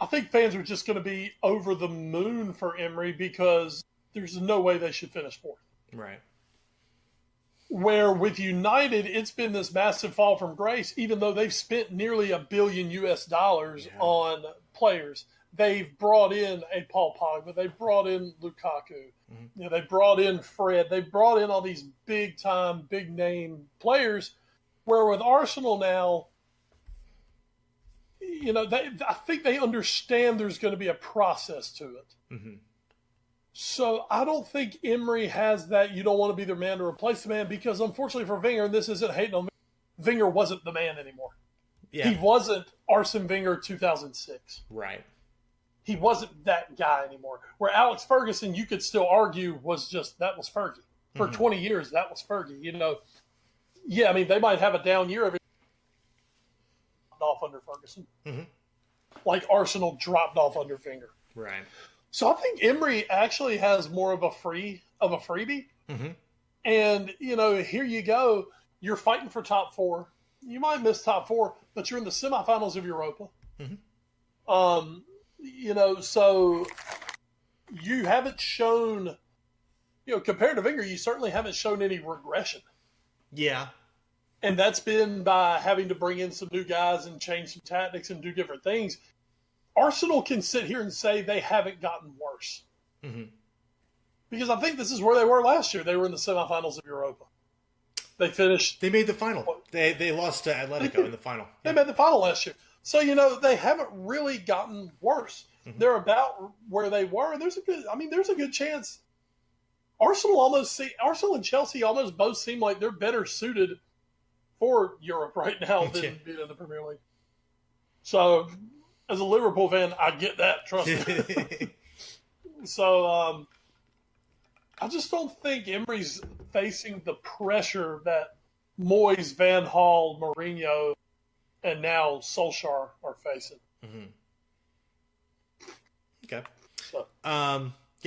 I think fans are just going to be over the moon for Emery, because there's no way they should finish 4th. Right. Where with United, it's been this massive fall from grace, even though they've spent nearly $1 billion on players. They've brought in a Paul Pogba. They brought in Lukaku. They brought in Fred. They brought in all these big-time, big-name players, where with Arsenal now, I think they understand there's going to be a process to it. So I don't think Emery has that you don't want to be the man to replace the man, because unfortunately for Wenger, and this isn't hating on Wenger, wasn't the man anymore. Yeah. He wasn't Arsene Wenger 2006. Right. He wasn't that guy anymore. Where Alex Ferguson, you could still argue, was that was Fergie. For 20 years, that was Fergie. Yeah, I mean, they might have a down year every off under Ferguson. Like Arsenal dropped off under Wenger. Right. So I think Emery actually has more of a freebie. And, here you go. You're fighting for top 4. You might miss top 4, but you're in the semifinals of Europa. So you haven't shown, compared to Wenger, you certainly haven't shown any regression. Yeah. And that's been by having to bring in some new guys and change some tactics and do different things. Arsenal can sit here and say they haven't gotten worse. Mm-hmm. Because I think this is where they were last year. They were in the semifinals of Europa. They finished. They made the final. They lost to Atletico in the final. They made the final last year. So, they haven't really gotten worse. Mm-hmm. They're about where they were. And there's a good chance. Arsenal and Chelsea almost both seem like they're better suited for Europe right now than being in the Premier League. So, as a Liverpool fan, I get that. Trust me. So, I just don't think Emery's facing the pressure that Moyes, Van Gaal, Mourinho, and now Solskjaer are facing. Mm-hmm. Okay.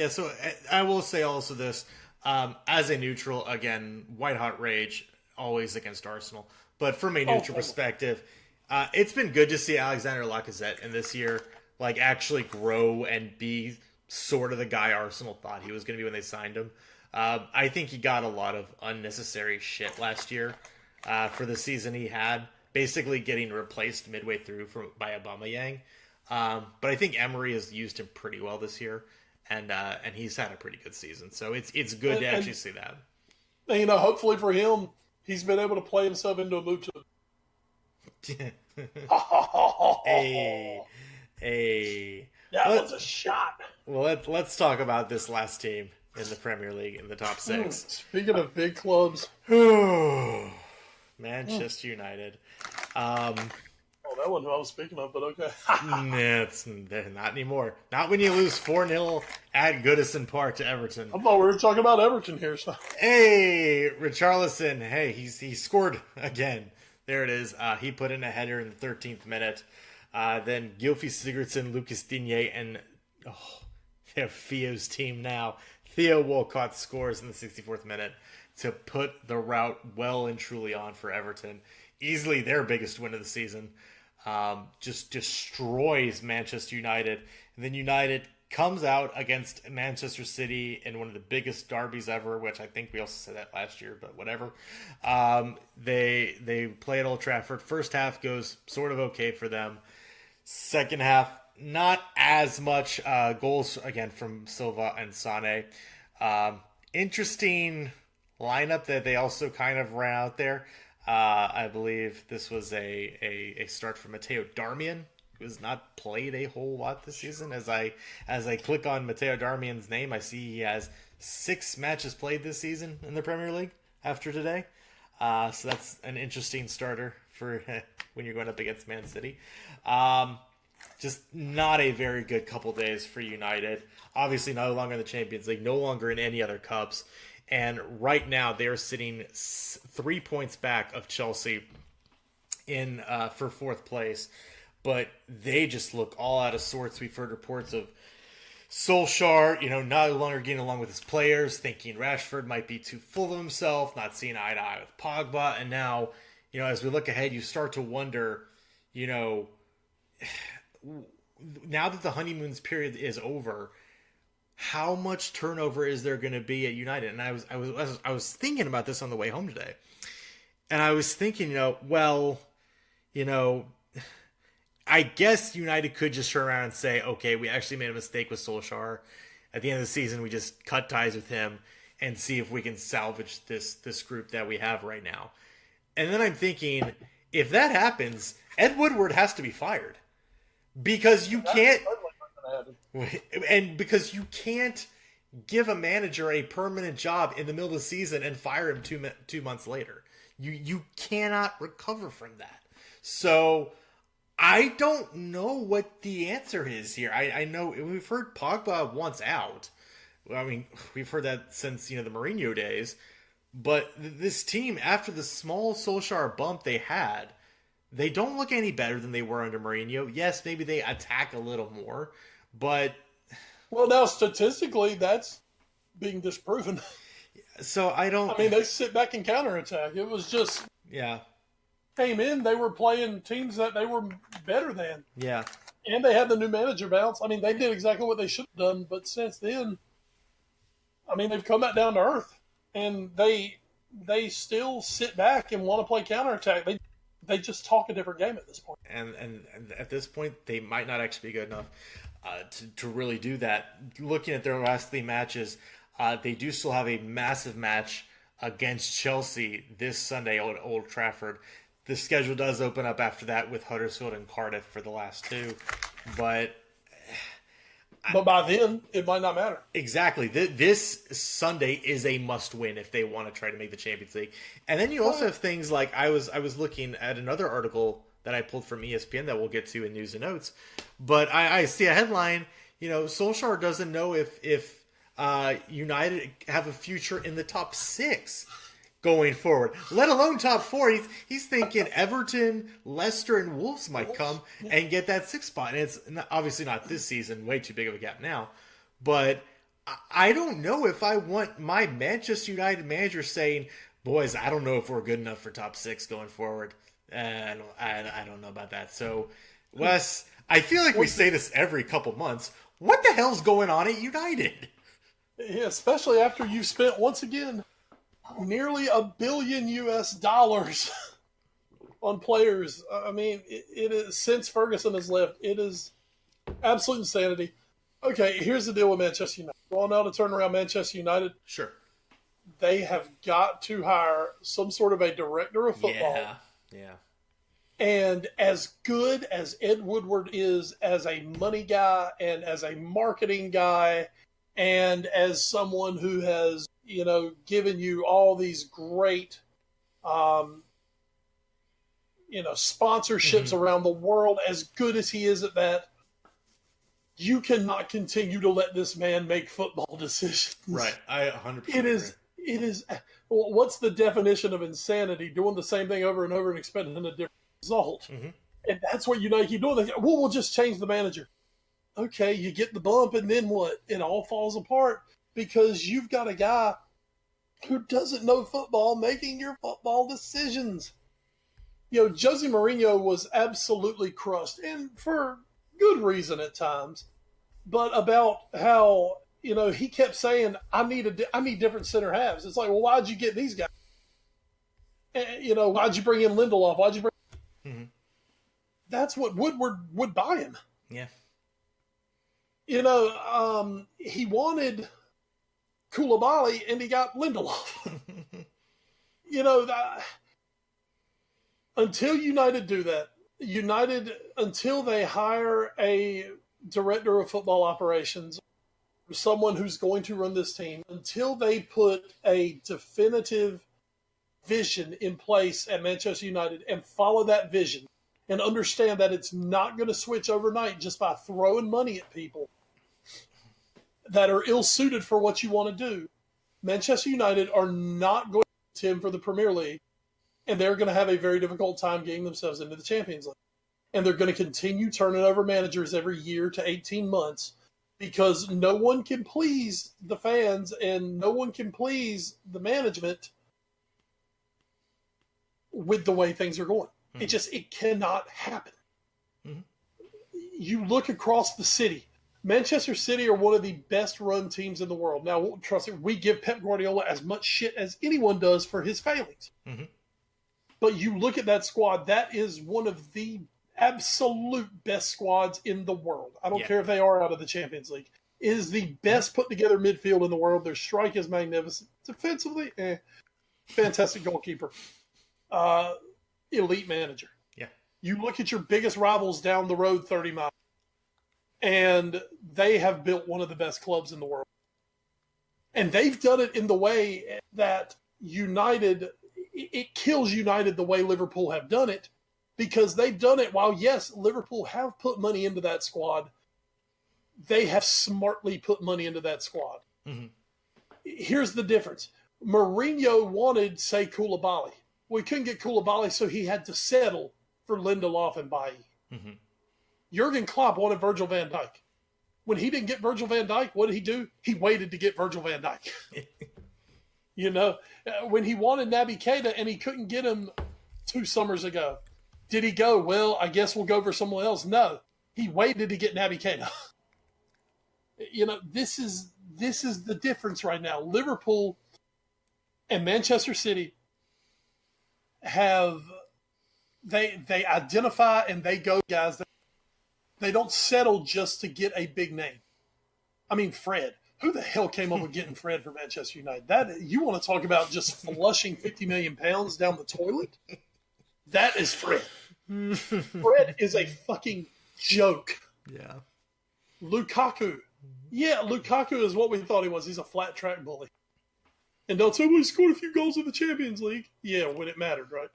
So I will say also this. As a neutral, again, white hot rage, always against Arsenal. But from a neutral perspective, it's been good to see Alexander Lacazette in this year actually grow and be sort of the guy Arsenal thought he was going to be when they signed him. I think he got a lot of unnecessary shit last year for the season he had, basically getting replaced midway through by Aubameyang. But I think Emery has used him pretty well this year, and he's had a pretty good season. So it's good to actually see that. And, hopefully for him, he's been able to play himself into a mood to Hey. That was a shot. Well, let's talk about this last team in the Premier League in the top 6. Speaking of big clubs. Manchester United. That wasn't who I was speaking of, but okay. It's not anymore. Not when you lose 4-0 at Goodison Park to Everton. I thought we were talking about Everton here. So. Hey, Richarlison. Hey, he scored again. There it is. He put in a header in the 13th minute. Then Gylfi Sigurdsson, Lucas Digne, and they have Theo's team now. Theo Walcott scores in the 64th minute to put the route well and truly on for Everton. Easily their biggest win of the season. Just destroys Manchester United. And then United comes out against Manchester City in one of the biggest derbies ever, which I think we also said that last year, but whatever. They play at Old Trafford. First half goes sort of okay for them. Second half, not as much goals, again, from Silva and Sane. Interesting lineup that they also kind of ran out there. I believe this was a start for Matteo Darmian, who has not played a whole lot this season. As I click on Matteo Darmian's name, I see he has 6 matches played this season in the Premier League after today. So that's an interesting starter for when you're going up against Man City. Just not a very good couple days for United. Obviously no longer in the Champions League, no longer in any other cups. And right now they're sitting 3 points back of Chelsea in for 4th place. But they just look all out of sorts. We've heard reports of Solskjaer, no longer getting along with his players, thinking Rashford might be too full of himself, not seeing eye to eye with Pogba. And now, as we look ahead, you start to wonder, now that the honeymoon's period is over, how much turnover is there going to be at United? And I was thinking about this on the way home today, and I was thinking, I guess United could just turn around and say, okay, we actually made a mistake with Solskjaer. At the end of the season, we just cut ties with him and see if we can salvage this group that we have right now. And then I'm thinking, if that happens, Ed Woodward has to be fired. Because you can't, and because you can't give a manager a permanent job in the middle of the season and fire him 2 months later. You cannot recover from that. So I don't know what the answer is here. I know we've heard Pogba wants out. I mean, we've heard that since the Mourinho days. But this team, after the small Solskjaer bump they had, they don't look any better than they were under Mourinho. Yes, maybe they attack a little more, but... Well, now, statistically, that's being disproven. So, they sit back and counterattack. It was just... Yeah. Came in, they were playing teams that they were better than. Yeah. And they had the new manager bounce. They did exactly what they should have done, but since then, they've come back down to earth. And they still sit back and want to play counterattack. they just talk a different game at this point. And at this point, they might not actually be good enough to really do that. Looking at their last 3 matches, they do still have a massive match against Chelsea this Sunday at Old Trafford. The schedule does open up after that with Huddersfield and Cardiff for the last 2, but by then, it might not matter. Exactly. This Sunday is a must-win if they want to try to make the Champions League. And then you also have things like I was looking at another article that I pulled from ESPN that we'll get to in news and notes. But I see a headline. Solskjaer doesn't know if United have a future in the top 6 going forward, let alone top 4. He's thinking Everton, Leicester, and Wolves might come and get that 6th spot. And it's obviously not this season, way too big of a gap now. But I don't know if I want my Manchester United manager saying, boys, I don't know if we're good enough for top 6 going forward. I don't know about that. So, Wes, I feel like we say this every couple months. What the hell's going on at United? Yeah, especially after you've spent, once again, nearly $1 billion on players. I mean, it is, since Ferguson has left, it is absolute insanity. Okay, here's the deal with Manchester United. You all know how to turn around Manchester United? Sure. They have got to hire some sort of a director of football. Yeah. And as good as Ed Woodward is as a money guy and as a marketing guy and as someone who has, given you all these great, sponsorships around the world, as good as he is at that, you cannot continue to let this man make football decisions. Right. I 100% It is, what's the definition of insanity? Doing the same thing over and over and expecting a different result. Mm-hmm. And that's what United keep doing. They say, we'll just change the manager. Okay, you get the bump, and then what? It all falls apart because you've got a guy who doesn't know football making your football decisions. Jose Mourinho was absolutely crushed, and for good reason at times, but about how, he kept saying, I need different center halves. It's like, well, why'd you get these guys? Why'd you bring in Lindelof? Why'd you bring... Mm-hmm. That's what Woodward would buy him. Yeah. He wanted Koulibaly and he got Lindelof. Until United do that, until they hire a director of football operations, someone who's going to run this team, until they put a definitive vision in place at Manchester United and follow that vision and understand that it's not going to switch overnight just by throwing money at people that are ill-suited for what you want to do, Manchester United are not going to him for the Premier League, and they're going to have a very difficult time getting themselves into the Champions League. And they're going to continue turning over managers every year to 18 months because no one can please the fans and no one can please the management with the way things are going. Mm-hmm. It cannot happen. Mm-hmm. You look across the city. Manchester City are one of the best run teams in the world. Now, trust me, we give Pep Guardiola as much shit as anyone does for his failings. Mm-hmm. But you look at that squad, that is one of the absolute best squads in the world. I don't care if they are out of the Champions League. It is the best put together midfield in the world. Their strike is magnificent. Defensively, fantastic goalkeeper. Elite manager. Yeah. You look at your biggest rivals down the road 30 miles, and they have built one of the best clubs in the world. And they've done it in the way that United, it kills United the way Liverpool have done it, because they've done it while, yes, Liverpool have put money into that squad. They have smartly put money into that squad. Mm-hmm. Here's the difference. Mourinho wanted, say, Koulibaly. Well, he couldn't get Koulibaly, so he had to settle for Lindelof and Bailly. Mm-hmm. Jurgen Klopp wanted Virgil van Dijk. When he didn't get Virgil van Dijk, what did he do? He waited to get Virgil van Dijk. When he wanted Naby Keita and he couldn't get him 2 summers ago, did he go, well, I guess we'll go for someone else? No. He waited to get Naby Keita. This is the difference right now. Liverpool and Manchester City have They identify and they go guys. They don't settle just to get a big name. I mean, Fred. Who the hell came up with getting Fred for Manchester United? That you want to talk about just flushing 50 million pounds down the toilet? That is Fred. Fred is a fucking joke. Yeah. Lukaku. Yeah, Lukaku is what we thought he was. He's a flat track bully. And don't say, well, he scored a few goals in the Champions League. Yeah, when it mattered, right?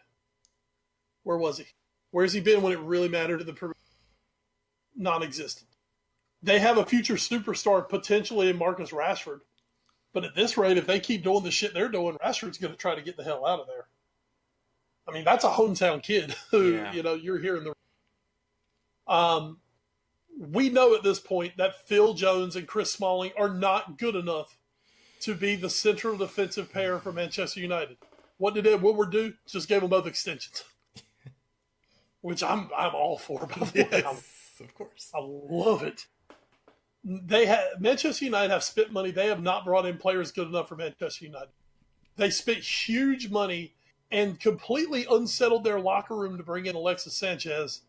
Where was he? Where's he been when it really mattered to the Premier? Non-existent. They have a future superstar potentially in Marcus Rashford. But at this rate, if they keep doing the shit they're doing, Rashford's going to try to get the hell out of there. I mean, that's a hometown kid who, you're hearing the... we know at this point that Phil Jones and Chris Smalling are not good enough to be the central defensive pair for Manchester United. What did Ed Woodward do? Just gave them both extensions. Which I'm all for, by the way. Yes, of course. I love it. Manchester United have spent money. They have not brought in players good enough for Manchester United. They spent huge money and completely unsettled their locker room to bring in Alexis Sanchez.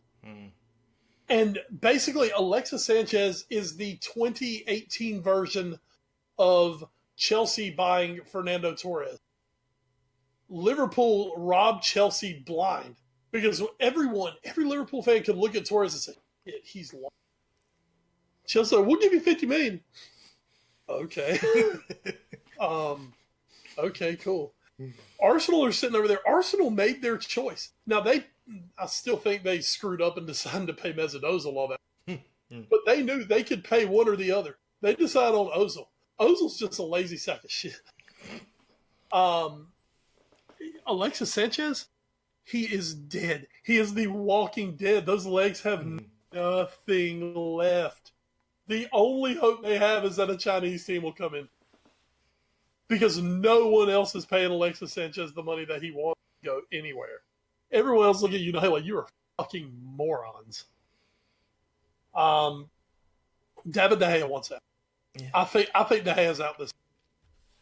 And basically, Alexis Sanchez is the 2018 version of Chelsea buying Fernando Torres. Liverpool robbed Chelsea blind because every Liverpool fan could look at Torres and say, yeah, he's lost. Chelsea said, we'll give you $50 million. Okay. Okay, cool. Arsenal are sitting over there. Arsenal made their choice. Now, I still think they screwed up and decided to pay Mesut Ozil all that. But they knew they could pay one or the other. They decided on Ozil. Ozil's just a lazy sack of shit. Alexis Sanchez, he is dead. He is the walking dead. Those legs have nothing left. The only hope they have is that a Chinese team will come in. Because no one else is paying Alexis Sanchez the money that he wants to go anywhere. Everyone else look at you like you are fucking morons. David De Gea wants out. Yeah. I think De Gea's out this.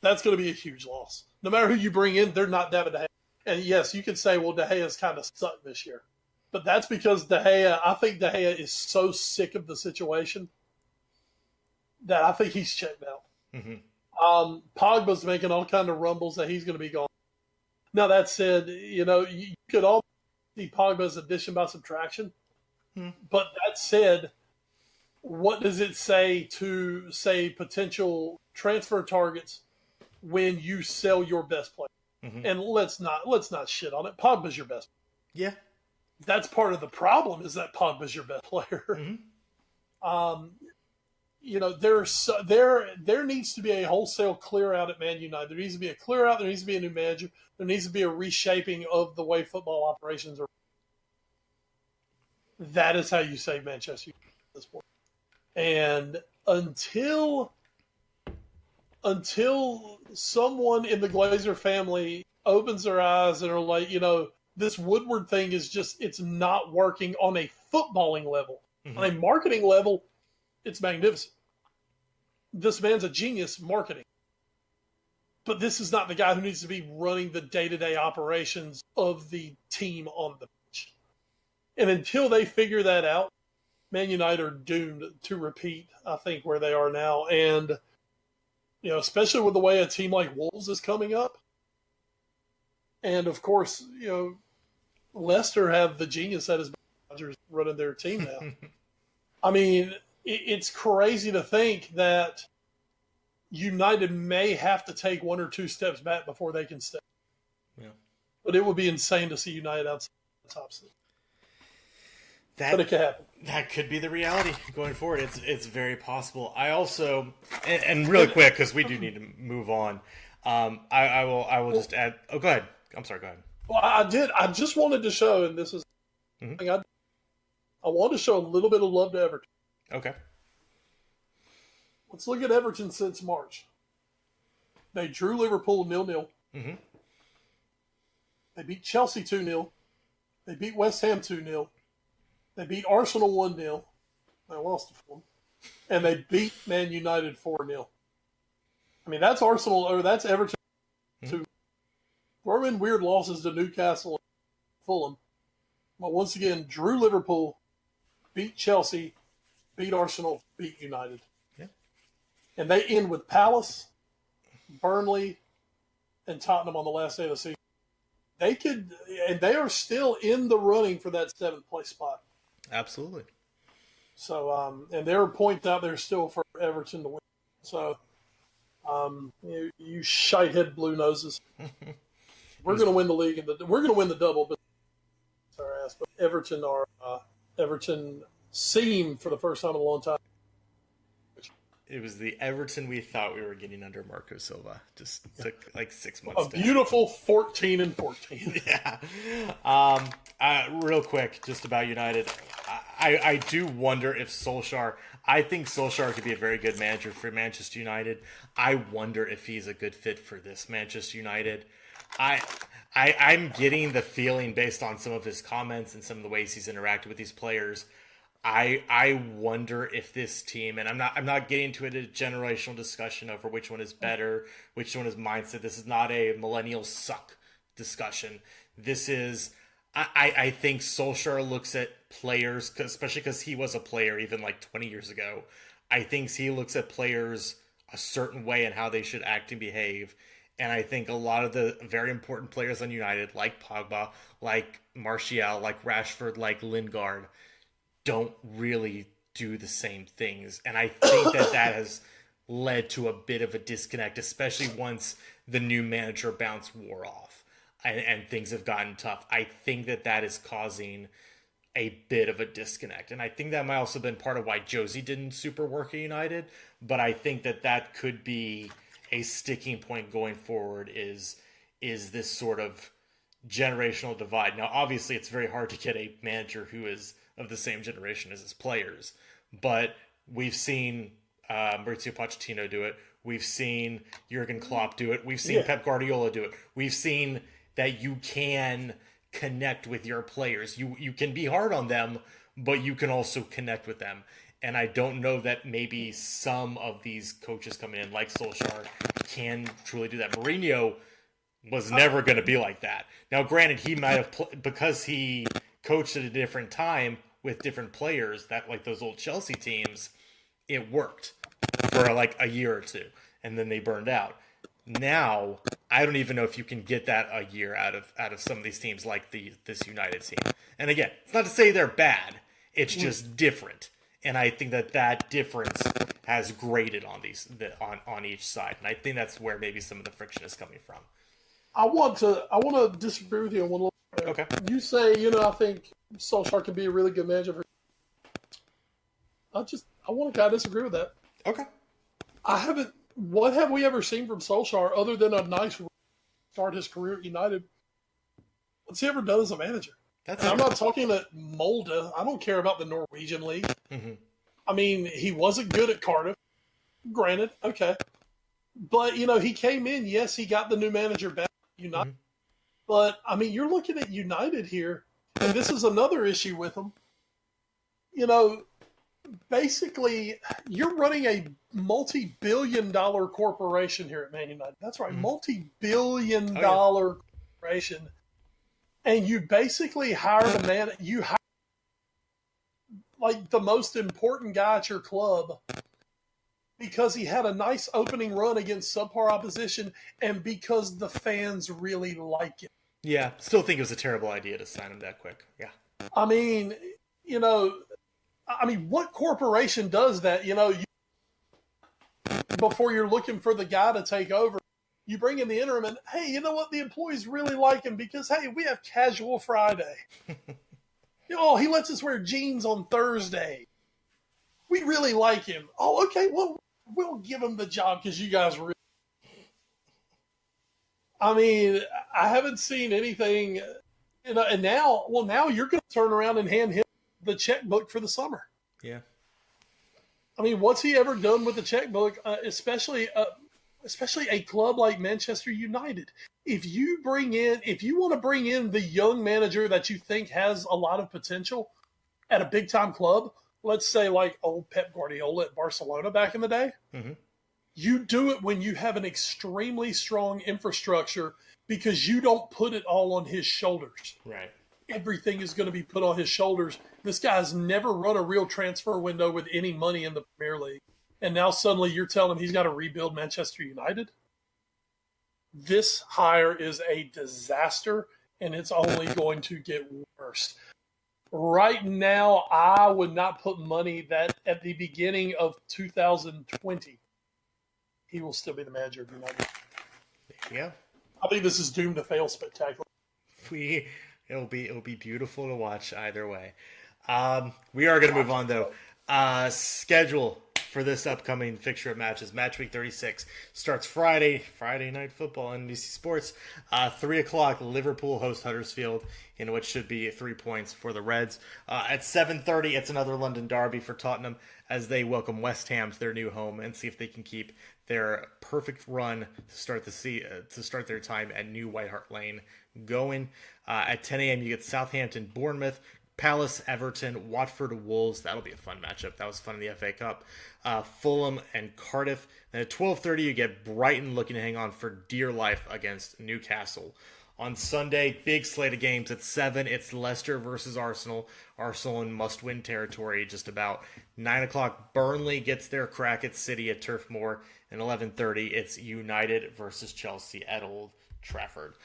That's going to be a huge loss. No matter who you bring in, they're not David De Gea. And yes, you could say, well, De Gea's kind of sucked this year. But that's because I think De Gea is so sick of the situation that I think he's checked out. Mm-hmm. Pogba's making all kind of rumbles that he's going to be gone. Now, that said, you could all see Pogba's addition by subtraction. But that said, what does it say to, say, potential transfer targets when you sell your best player? Mm-hmm. And let's not shit on it. Pogba's your best player. Yeah. That's part of the problem is that Pogba's your best player. Mm-hmm. There needs to be a wholesale clear out at Man United. There needs to be a clear out. There needs to be a new manager. There needs to be a reshaping of the way football operations are. That is how you save Manchester United at this point. And until someone in the Glazer family opens their eyes and are like, this Woodward thing is just, it's not working on a footballing level. Mm-hmm. On a marketing level, it's magnificent. This man's a genius marketing. But this is not the guy who needs to be running the day-to-day operations of the team on the pitch. And until they figure that out, Man United are doomed to repeat, I think, where they are now. And, especially with the way a team like Wolves is coming up. And, of course, Leicester have the genius that is Rodgers running their team now. I mean, it's crazy to think that United may have to take one or two steps back before they can step. Yeah. But it would be insane to see United outside the top six. But it could happen. That could be the reality going forward. It's very possible. I also, and really quick, because we do need to move on, I will just add, go ahead. I'm sorry, go ahead. Well, I just wanted to show, and this is something I wanted to show a little bit of love to Everton. Okay. Let's look at Everton since March. They drew Liverpool 0-0. Mm-hmm. They beat Chelsea 2-0. They beat West Ham 2-0. They beat Arsenal 1-0. They lost to Fulham. And they beat Man United 4-0. I mean, that's Everton 2. We're in weird losses to Newcastle and Fulham. But once again, drew Liverpool, beat Chelsea, beat Arsenal, beat United. Yeah. And they end with Palace, Burnley, and Tottenham on the last day of the season. They could, and they are still in the running for that 7th place spot. Absolutely. So, and there are points out there still for Everton to win. So, you shithead blue noses. We're going to win the league, and we're going to win the double. But our ass. But Everton seem for the first time in a long time. It was the Everton we thought we were getting under Marco Silva. Just took like 6 months. A beautiful 14-14. Yeah. Real quick, just about United. I do wonder if Solskjaer. I think Solskjaer could be a very good manager for Manchester United. I wonder if he's a good fit for this Manchester United. I'm getting the feeling based on some of his comments and some of the ways he's interacted with these players. I wonder if this team, and I'm not getting into a generational discussion over which one is better, which one is mindset. This is not a millennials suck discussion. This is, I think Solskjaer looks at players, especially because he was a player even like 20 years ago. I think he looks at players a certain way and how they should act and behave. And I think a lot of the very important players on United, like Pogba, like Martial, like Rashford, like Lingard, don't really do the same things. And I think that has led to a bit of a disconnect, especially once the new manager bounce wore off and things have gotten tough. I think that is causing a bit of a disconnect. And I think that might also have been part of why Josie didn't super work at United. But I think that could be a sticking point going forward is this sort of generational divide. Now, obviously, it's very hard to get a manager who is of the same generation as his players, but we've seen Maurizio Pochettino do it. We've seen Jurgen Klopp do it. We've seen Pep Guardiola do it. We've seen that you can connect with your players. You can be hard on them, but you can also connect with them. And I don't know that maybe some of these coaches coming in, like Solskjaer, can truly do that. Mourinho was never going to be like that. Now, granted, he might have, because he coached at a different time with different players, that like those old Chelsea teams, it worked for like a year or two, and then they burned out. Now, I don't even know if you can get that a year out of some of these teams like this United team. And again, it's not to say they're bad. It's just different. And I think that difference has graded on on each side. And I think that's where maybe some of the friction is coming from. I want to disagree with you on one little bit. Okay. You say, I think Solskjaer can be a really good manager. I want to kind of disagree with that. Okay. What have we ever seen from Solskjaer other than a nice start his career at United? What's he ever done as a manager? I'm not talking at Molde. I don't care about the Norwegian league. Mm-hmm. I mean, he wasn't good at Cardiff. Granted, okay. But, he came in. Yes, he got the new manager back at United. Mm-hmm. But, I mean, you're looking at United here, and this is another issue with them. Basically, you're running a multi-billion-dollar corporation here at Man United. That's right, multi-billion-dollar corporation. And you basically hired a man, like the most important guy at your club because he had a nice opening run against subpar opposition and because the fans really like him. Yeah, still think it was a terrible idea to sign him that quick. Yeah. I mean, what corporation does that? Before you're looking for the guy to take over, you bring in the interim and, hey, you know what? The employees really like him because, hey, we have casual Friday. He lets us wear jeans on Thursday. We really like him. Oh, okay, well, we'll give him the job because you guys really... I mean, I haven't seen anything, and now you're going to turn around and hand him the checkbook for the summer. Yeah. I mean, what's he ever done with the checkbook, especially a club like Manchester United? If you want to bring in the young manager that you think has a lot of potential at a big-time club, let's say like old Pep Guardiola at Barcelona back in the day, mm-hmm. You do it when you have an extremely strong infrastructure because you don't put it all on his shoulders. Right. everything is going to be put on his shoulders. This guy's never run a real transfer window with any money in the Premier League. And now suddenly you're telling him he's got to rebuild Manchester United? This hire is a disaster, and it's only going to get worse. Right now, I would not put money that at the beginning of 2020, he will still be the manager of United. Yeah. I think this is doomed to fail spectacularly. It'll be beautiful to watch either way. We are going to move on, though. Schedule for this upcoming fixture of matches. Match week 36 starts Friday Night Football on NBC Sports. 3 o'clock, Liverpool host Huddersfield, in which should be 3 points for the Reds. At 7:30, it's another London derby for Tottenham as they welcome West Ham to their new home and see if they can keep their perfect run to start their time at New White Hart Lane going. At 10 a.m., you get Southampton, Bournemouth, Palace, Everton, Watford, Wolves. That'll be a fun matchup. That was fun in the FA Cup. Fulham and Cardiff. Then at 12:30, you get Brighton looking to hang on for dear life against Newcastle. On Sunday, big slate of games. At 7, it's Leicester versus Arsenal. Arsenal in must-win territory just about. 9 o'clock, Burnley gets their crack at City at Turf Moor. And 11:30, it's United versus Chelsea at Old Trafford.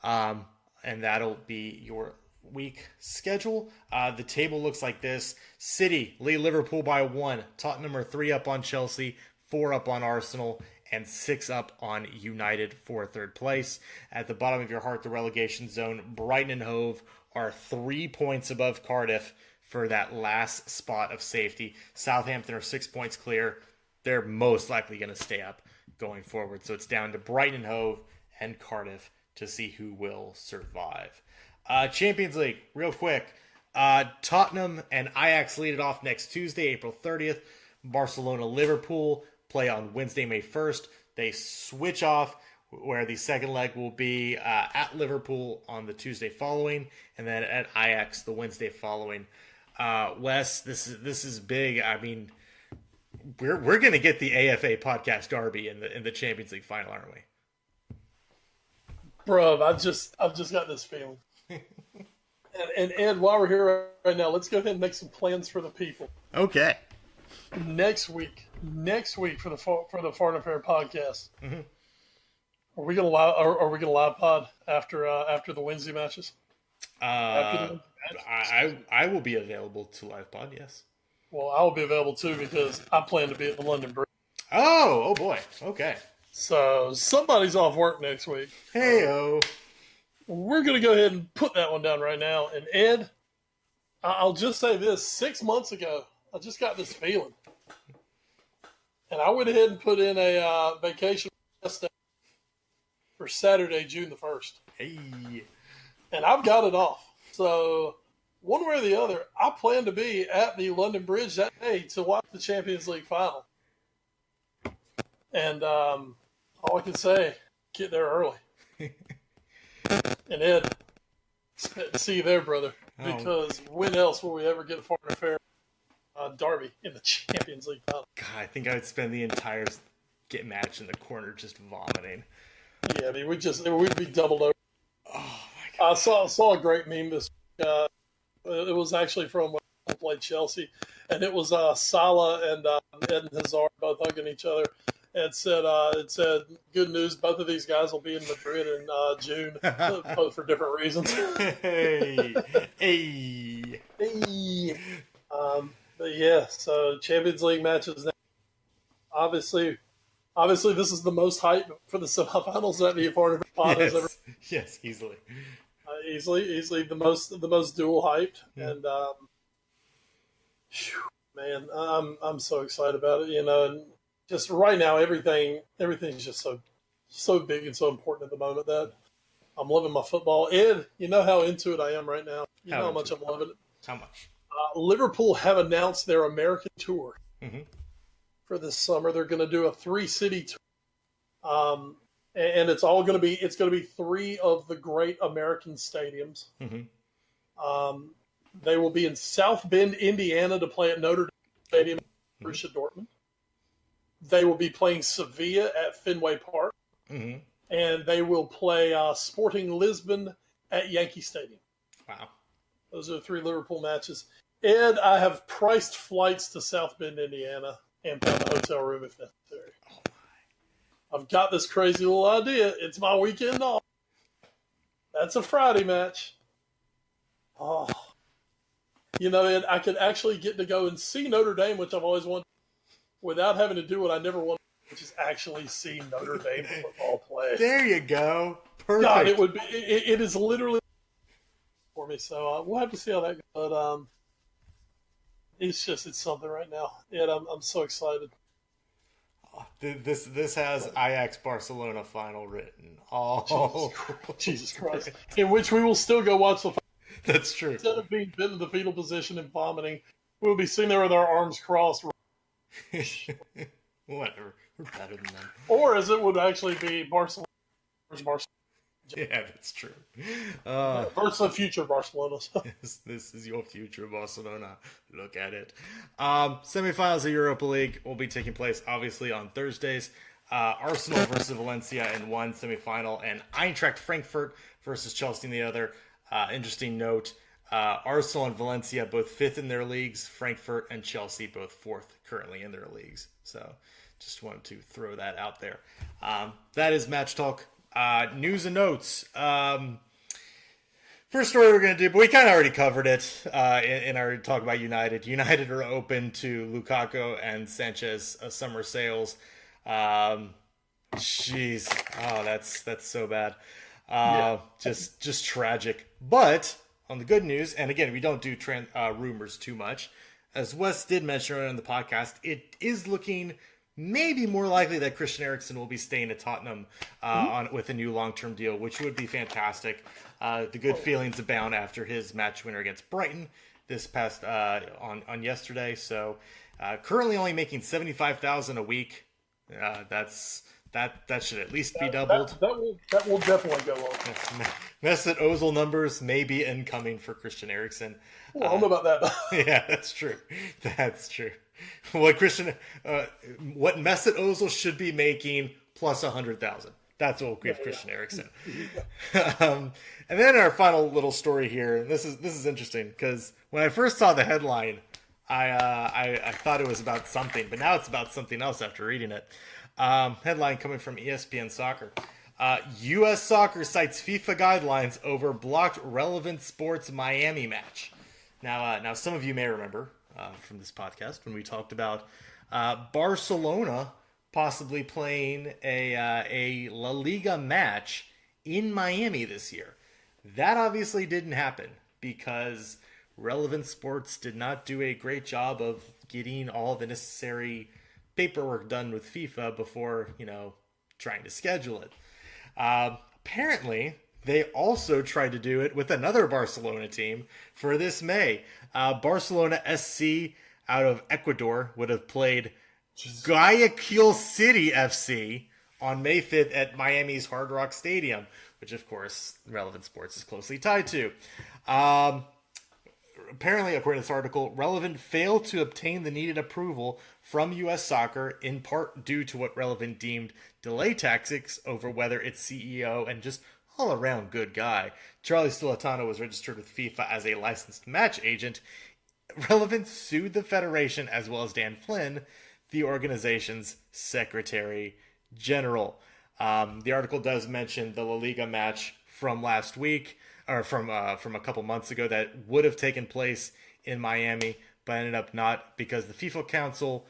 And that'll be your week schedule. The table looks like this. City lead Liverpool by 1. Tottenham are 3 up on Chelsea, 4 up on Arsenal, and 6 up on United for third place. At the bottom of your heart, the relegation zone, Brighton and Hove are 3 points above Cardiff for that last spot of safety. Southampton are 6 points clear. They're most likely going to stay up going forward. So it's down to Brighton and Hove and Cardiff to see who will survive. Champions League, real quick. Tottenham and Ajax lead it off next Tuesday, April 30th. Barcelona-Liverpool play on Wednesday, May 1st. They switch off where the second leg will be at Liverpool on the Tuesday following, and then at Ajax the Wednesday following. Wes, this is big. I mean, we're going to get the AFA podcast derby in the Champions League final, aren't we? Bro, I've just got this feeling. and Ed, while we're here right now, let's go ahead and make some plans for the people. Okay. Next week for the Foreign Affair podcast. Mm-hmm. Are we gonna live pod after the Wednesday matches? I will be available to live pod. Yes. Well, I will be available too because I plan to be at the London Bridge. Oh boy. Okay. So somebody's off work next week. Hey-o. We're going to go ahead and put that one down right now. And Ed, I'll just say this. 6 months ago, I just got this feeling. And I went ahead and put in a vacation for Saturday, June the 1st. Hey. And I've got it off. So one way or the other, I plan to be at the London Bridge that day to watch the Champions League final. And all I can say, get there early. And Ed, expect to see you there, brother. Because when else will we ever get a Foreign Affair derby in the Champions League final? God, I think I would spend the entire match in the corner just vomiting. Yeah, I mean, we'd be doubled over. Oh my God! I saw a great meme this week. It was actually from when I played Chelsea, and it was Salah and Eden Hazard both hugging each other. It said, good news, both of these guys will be in Madrid in June, both for different reasons. Hey. But yeah, so Champions League matches now. Obviously, this is the most hype for the semifinals that the Foreign Pod has ever. Yes, easily. Easily the most dual hyped, and man, I'm so excited about it, and just right now everything's just so big and so important at the moment that I'm loving my football. Ed, you know how into it I am right now. You know how much I'm loving it. How much? Liverpool have announced their American tour for this summer. They're going to do a 3-city tour, and it's going to be 3 of the great American stadiums. They will be in South Bend, Indiana, to play at Notre Dame Stadium, Borussia Dortmund. They will be playing Sevilla at Fenway Park, and they will play Sporting Lisbon at Yankee Stadium. Wow! Those are the 3 Liverpool matches. And I have priced flights to South Bend, Indiana, and found a hotel room if necessary. I've got this crazy little idea. It's my weekend off. That's a Friday match. Oh. You know, and I could actually get to go and see Notre Dame, which I've always wanted, without having to do what I never wanted, which is actually see Notre Dame football play. There you go. Perfect. God, it would be. It is literally for me. So we'll have to see how that goes. But it's something right now, and I'm so excited. This has Ajax Barcelona final written. Oh, Jesus Christ! In which we will still go watch the. That's true. Instead of being bent in the fetal position and vomiting, we'll be sitting there with our arms crossed. Whatever. We're better than them. Or as it would actually be Barcelona versus Barcelona. Yeah, that's true. Versus future Barcelona. This is your future, Barcelona. Look at it. Semifinals of Europa League will be taking place, obviously, on Thursdays. Arsenal versus Valencia in one semifinal, and Eintracht Frankfurt versus Chelsea in the other. Interesting note, Arsenal and Valencia both 5th in their leagues. Frankfurt and Chelsea both 4th currently in their leagues. So just wanted to throw that out there. That is Match Talk. News and notes. First story we're going to do, but we kind of already covered it in our talk about United. United are open to Lukaku and Sanchez summer sales. Jeez. Oh, that's so bad. Just tragic. But on the good news, and again, we don't do rumors too much. As Wes did mention earlier in the podcast, it is looking maybe more likely that Christian Eriksen will be staying at Tottenham with a new long-term deal, which would be fantastic. The good feelings abound after his match winner against Brighton this past on yesterday. So currently only making $75,000 a week. That should at least be doubled. That will definitely go up. Mesut Ozil numbers may be incoming for Christian Eriksen. Well, I don't know about that. Yeah, that's true. That's true. What Mesut Ozil should be making plus 100,000. That's what we'll give Christian Eriksen. And then our final little story here. This is interesting because when I first saw the headline, I thought it was about something, but now it's about something else after reading it. Headline coming from ESPN Soccer. U.S. Soccer cites FIFA guidelines over blocked Relevant Sports Miami match. Now some of you may remember from this podcast when we talked about Barcelona possibly playing a La Liga match in Miami this year. That obviously didn't happen because Relevant Sports did not do a great job of getting all the necessary paperwork done with FIFA before, trying to schedule it. Apparently, they also tried to do it with another Barcelona team for this May. Barcelona SC out of Ecuador would have played Guayaquil City FC on May 5th at Miami's Hard Rock Stadium, which, of course, Relevant Sports is closely tied to. Apparently, according to this article, Relevant failed to obtain the needed approval from U.S. Soccer, in part due to what Relevant deemed delay tactics over whether its CEO and just all-around good guy, Charlie Stillitano, was registered with FIFA as a licensed match agent. Relevant sued the federation as well as Dan Flynn, the organization's secretary general. The article does mention the La Liga match from last week, or from a couple months ago, that would have taken place in Miami, but ended up not because the FIFA Council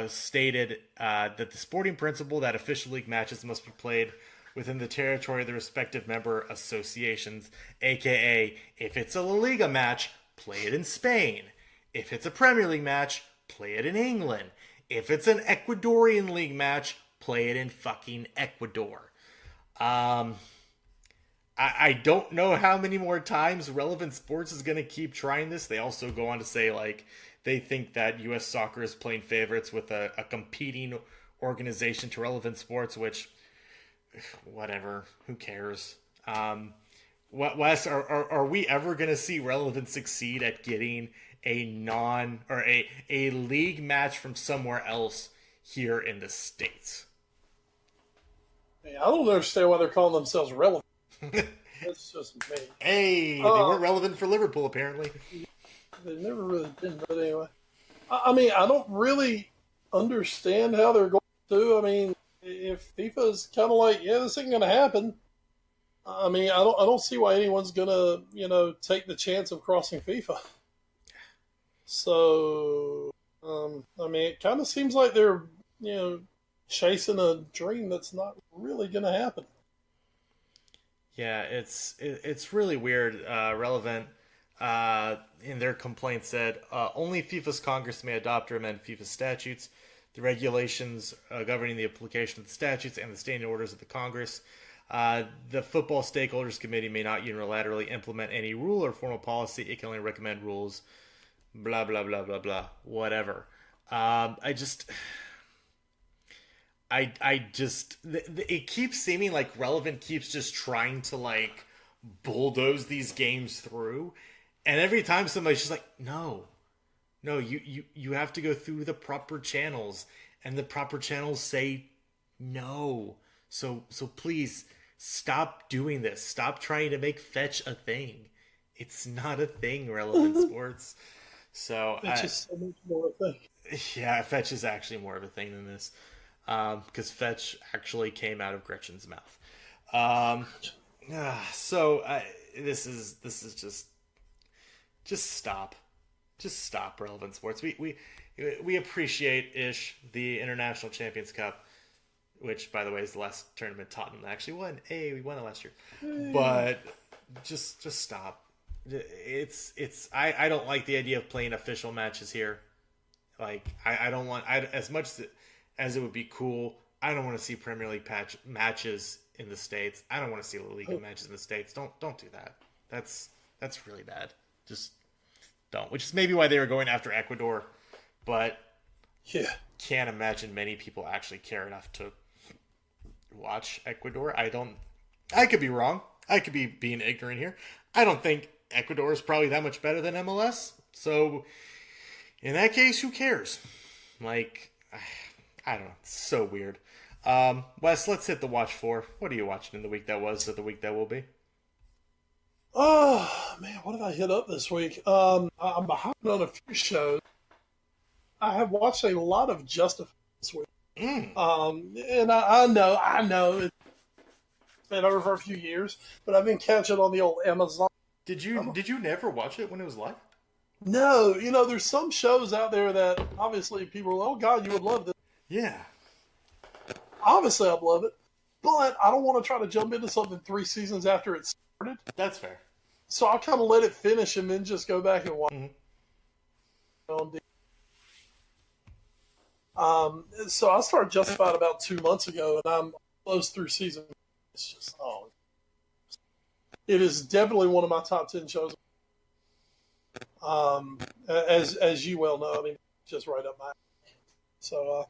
stated that the sporting principle that official league matches must be played within the territory of the respective member associations, aka if it's a La Liga match, play it in Spain. If it's a Premier League match, play it in England. If it's an Ecuadorian league match, play it in fucking Ecuador. I don't know how many more times Relevant Sports is going to keep trying this. They also go on to say, they think that U.S. Soccer is playing favorites with a competing organization to Relevant Sports, which, whatever, who cares? Wes, are we ever going to see Relevant succeed at getting a league match from somewhere else here in the States? I don't understand why they're calling themselves Relevant. That's just me. Hey, they weren't relevant for Liverpool, apparently. They've never really been, but anyway. I mean, I don't really understand how they're going to. I mean, if FIFA's kind of like, yeah, this ain't going to happen. I mean, I don't see why anyone's going to, take the chance of crossing FIFA. So, I mean, it kind of seems like they're, chasing a dream that's not really going to happen. Yeah, it's really weird. Relevant in their complaint said only FIFA's Congress may adopt or amend FIFA statutes. The regulations governing the application of the statutes and the standing orders of the Congress. The Football Stakeholders Committee may not unilaterally implement any rule or formal policy. It can only recommend rules. Blah, blah, blah, blah, blah. Whatever. It keeps seeming like Relevant keeps just trying to like bulldoze these games through. And every time somebody's just like, no, you have to go through the proper channels, and the proper channels say no. So please stop doing this. Stop trying to make fetch a thing. It's not a thing, Relevant Sports. So Fetch is so much more a thing. Yeah, fetch is actually more of a thing than this. Because fetch actually came out of Gretchen's mouth. This is just stop. Just stop, Relevant Sports. We appreciate the International Champions Cup, which, by the way, is the last tournament Tottenham actually won. Hey, we won it last year. But just stop. I don't like the idea of playing official matches here. Like, I don't want, as much as it would be cool, I don't want to see Premier League matches in the States. I don't want to see La Liga matches in the States. Don't do that. That's really bad. Just don't. Which is maybe why they were going after Ecuador, but can't imagine many people actually care enough to watch Ecuador. I could be wrong. I could be being ignorant here. I don't think Ecuador is probably that much better than MLS. So in that case, who cares? Like, I don't know. It's so weird. Wes, let's hit the watch for. What are you watching in the week that was or the week that will be? Oh, man, what have I hit up this week? I'm behind on a few shows. I have watched a lot of Justified this week. And I know it's been over for a few years, but I've been catching on the old Amazon. Did you never watch it when it was live? No, there's some shows out there that obviously people are like, oh God, you would love this. Yeah. Obviously I'd love it, but I don't want to try to jump into something 3 seasons after it started. That's fair. So I'll kind of let it finish and then just go back and watch. So I started Justified about 2 months ago, and I'm close through season. It's just, it is definitely one of my top 10 shows. As you well know, I mean, just right up my alley. So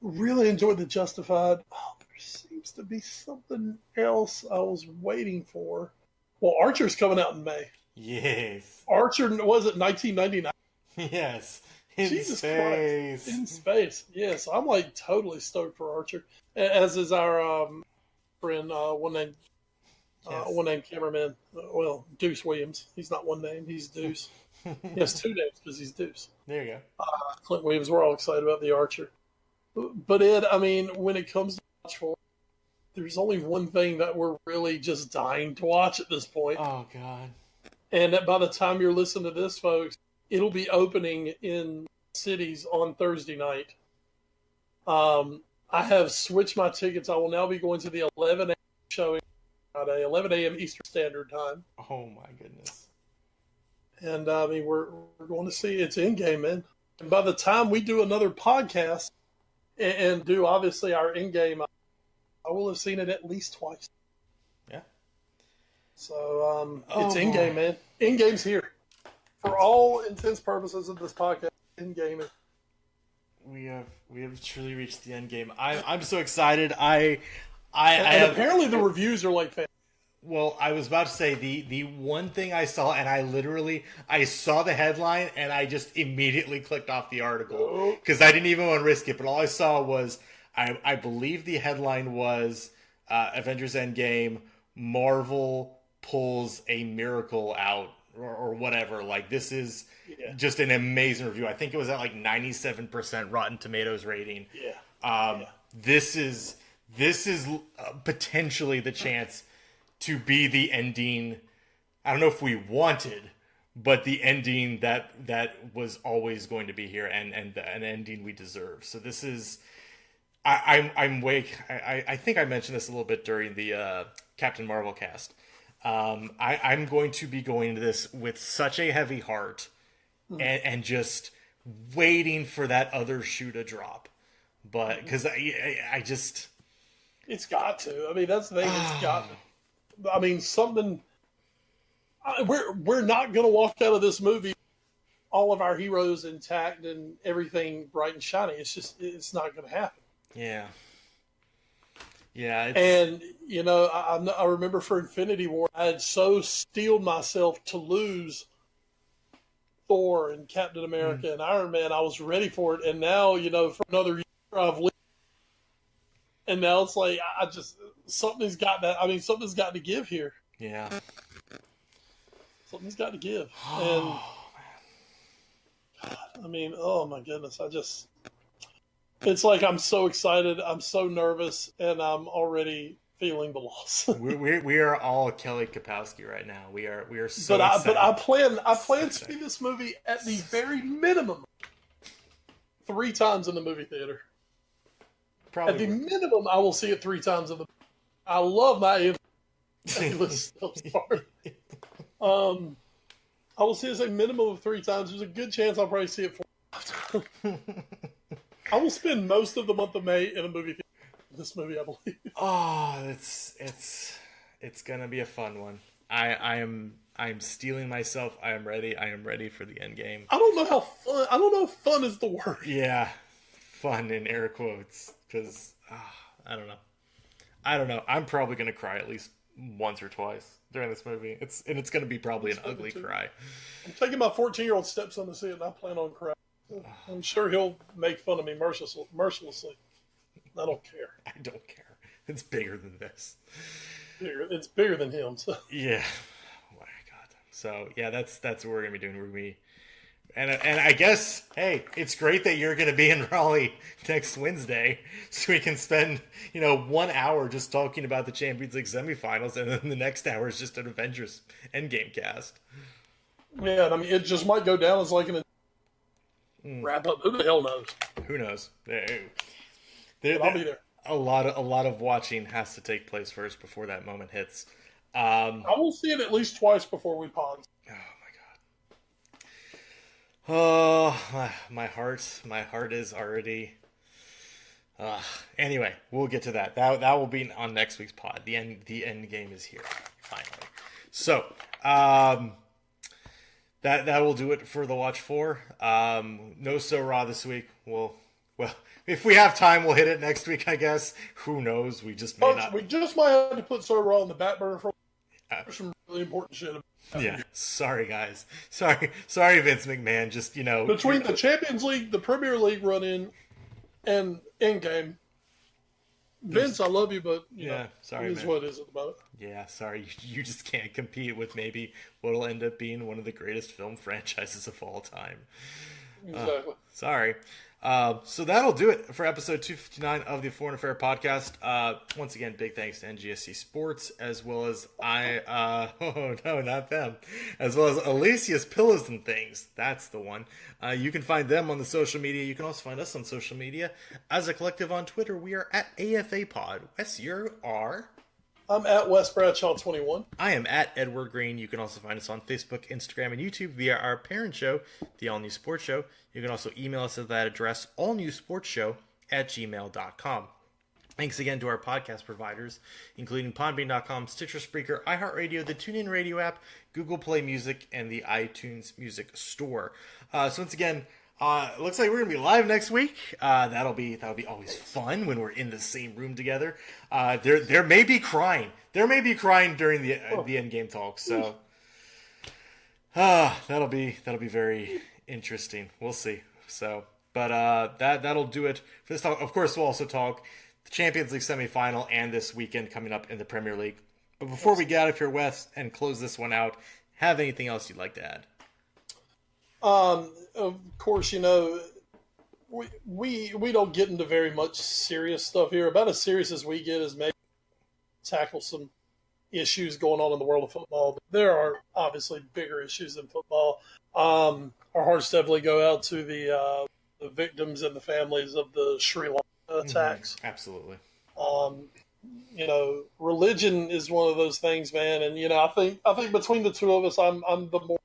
really enjoyed the Justified. Oh, there seems to be something else I was waiting for. Well, Archer's coming out in May. Yes. Archer, was it 1999? Yes. Jesus Christ. In space. Yes, I'm like totally stoked for Archer. As is our friend, one named cameraman. Well, Deuce Williams. He's not one name. He's Deuce. He has 2 names because he's Deuce. There you go. Clint Williams. We're all excited about the Archer. But Ed, I mean, when it comes to watch for, there's only one thing that we're really just dying to watch at this point. Oh God! And that by the time you're listening to this, folks, it'll be opening in cities on Thursday night. I have switched my tickets. I will now be going to the 11 a.m. showing Friday, 11 a.m. Eastern Standard Time. Oh my goodness! And I mean, we're going to see it's Endgame, man. And by the time we do another podcast and do obviously our Endgame, I will have seen it at least twice. Yeah. So it's Endgame, man. Endgame's here. For all intents purposes of this podcast, Endgame is. We have truly reached the end game. I'm so excited. And apparently the reviews are like fantastic. Well, I was about to say the one thing I saw, and I saw the headline and I just immediately clicked off the article because I didn't even want to risk it. But all I saw was I believe the headline was Avengers Endgame, Marvel pulls a miracle out or whatever. Like, this is just an amazing review. I think it was at like 97% Rotten Tomatoes rating. This is potentially the chance to be the ending. I don't know if we wanted, but the ending that was always going to be here, and an ending we deserve. So this is, I think I mentioned this a little bit during the Captain Marvel cast. I'm going to be going into this with such a heavy heart, and just waiting for that other shoe to drop. But because I just, it's got to. I mean, that's the thing. It's got to. I mean, something. We're not going to walk out of this movie all of our heroes intact and everything bright and shiny. It's not going to happen. Yeah. And I remember for Infinity War, I had so steeled myself to lose Thor and Captain America and Iron Man. I was ready for it, and now for another year I've lived, and now it's like something's got to give here. Yeah. Something's got to give. And God, I mean, oh my goodness, it's like I'm so excited, I'm so nervous, and I'm already feeling the loss. we are all Kelly Kapowski right now. We are so excited. But I plan to see this movie at the very minimum 3 times in the movie theater. Probably at the minimum, I will see it 3 times in the. I love my English part. I will see it a minimum of 3 times. There's a good chance I'll probably see it 4 times. I will spend most of the month of May in a movie theater. This movie, I believe. Oh, it's gonna be a fun one. I'm steeling myself. I am ready. I am ready for the Endgame. I don't know how fun. I don't know if fun is the word. Yeah, fun in air quotes, because I don't know. I'm probably gonna cry at least once or twice during this movie. It's gonna be probably an ugly cry. I'm taking my 14-year-old stepson to see it, and I plan on crying. I'm sure he'll make fun of me mercilessly. I don't care. I don't care. It's bigger than this. It's bigger than him. So. Yeah. Oh my God. So yeah, that's what we're gonna be doing. We're gonna be, and I guess, hey, it's great that you're gonna be in Raleigh next Wednesday, so we can spend 1 hour just talking about the Champions League semifinals, and then the next hour is just an Avengers Endgame cast. Yeah, and I mean, it just might go down as like an wrap up. Who the hell knows? Who knows? I'll be there. A lot of watching has to take place first before that moment hits. I will see it at least twice before we pause. Oh my God. Oh, my heart is already. Anyway, we'll get to that. That will be on next week's pod. The end game is here finally. So that will do it for the Watch 4. No So Raw this week. Well, if we have time, we'll hit it next week, I guess. Who knows? We just may not. We just might have to put So Raw on the back burner for some really important shit. Yeah, sorry guys. Sorry Vince McMahon. Just between the Champions League, the Premier League run-in, and Endgame. Vince, I love you, but sorry, it is what it is at the moment. Yeah, sorry. You just can't compete with maybe what'll end up being one of the greatest film franchises of all time. Exactly. Sorry. So that'll do it for episode 259 of the Foreign Affair podcast. Once again, big thanks to NGSC Sports, as well as oh no, not them, as well as Alicia's Pillows and Things. That's the one. You can find them on the social media. You can also find us on social media as a collective on Twitter. We are at AFA Pod. Wes, you are. I'm at Wes Bradshaw 21. I am at Edward Green. You can also find us on Facebook, Instagram, and YouTube via our parent show, The All New Sports Show. You can also email us at that address, allnewsportshow@gmail.com. Thanks again to our podcast providers, including Podbean.com, Stitcher, Spreaker, iHeartRadio, the TuneIn Radio app, Google Play Music, and the iTunes Music Store. So once again, it looks like we're gonna be live next week. That'll be always fun when we're in the same room together. There may be crying. There may be crying during the Endgame talk. So that'll be very interesting. We'll see. So, but that'll do it for this talk. Of course, we'll also talk the Champions League semifinal and this weekend coming up in the Premier League. But before we get out of here, Wes, and close this one out, have anything else you'd like to add? Of course, we don't get into very much serious stuff here. About as serious as we get is maybe tackle some issues going on in the world of football. But there are obviously bigger issues than football. Our hearts definitely go out to the victims and the families of the Sri Lanka attacks. Absolutely. Religion is one of those things, man. And I think between the two of us, I'm the more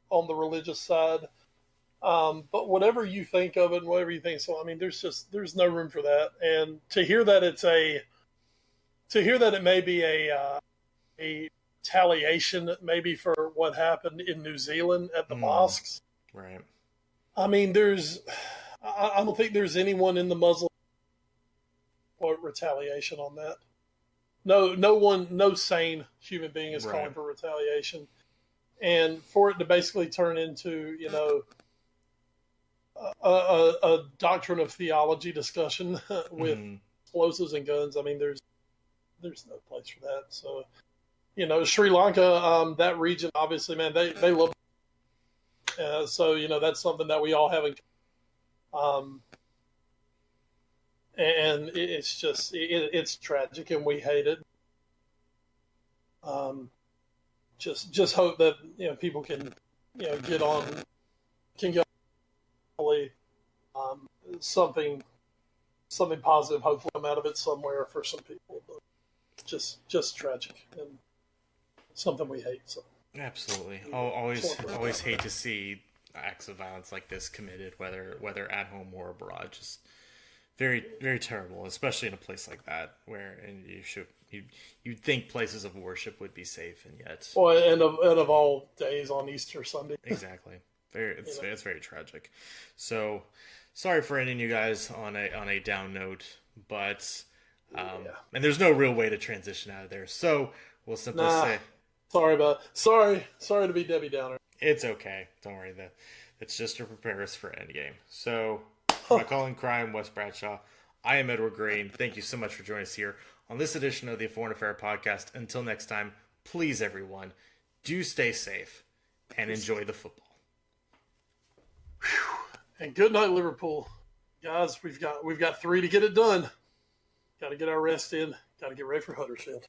on the religious side. But whatever you think of it and whatever you think, so I mean, there's no room for that. And to hear that it may be a retaliation maybe for what happened in New Zealand at the mosques. Right. I mean, I don't think there's anyone in the Muslim retaliation on that. No sane human being is calling for retaliation. And for it to basically turn into, a doctrine of theology discussion with explosives and guns, I mean, there's no place for that. So, Sri Lanka, that region, obviously, man, they love. So that's something that we all have in. And it's just it's tragic, and we hate it. Just hope that people can get on something positive hopefully come out of it somewhere for some people. But just tragic and something we hate. So absolutely, I'll always hate to see acts of violence like this committed, whether at home or abroad. Just very, very terrible, especially in a place like that where you'd think places of worship would be safe, and yet. Well, and of all days on Easter Sunday. Exactly. It's very tragic. So sorry for ending you guys on a down note, but and there's no real way to transition out of there. So we'll simply say sorry to be Debbie Downer. It's okay. Don't worry. It's just to prepare us for Endgame. So my calling crime, Wes Bradshaw. I am Edward Green. Thank you so much for joining us here on this edition of the Foreign Affair Podcast. Until next time, please, everyone, do stay safe and enjoy the football. And good night, Liverpool. Guys, we've got 3 to get it done. Got to get our rest in. Got to get ready for Huddersfield.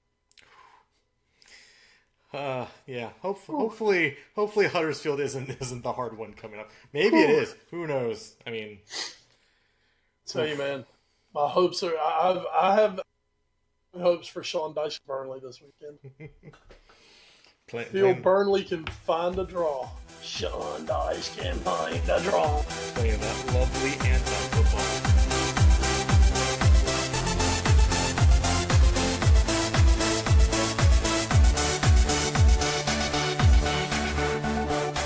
Yeah. Hopefully Huddersfield isn't the hard one coming up. Maybe it is. Who knows? I mean, tell you, man, my hopes are. I have hopes for Sean Dyche Burnley this weekend. Burnley can find a draw. Sean Dyche can find a draw. Playing that lovely anti-football.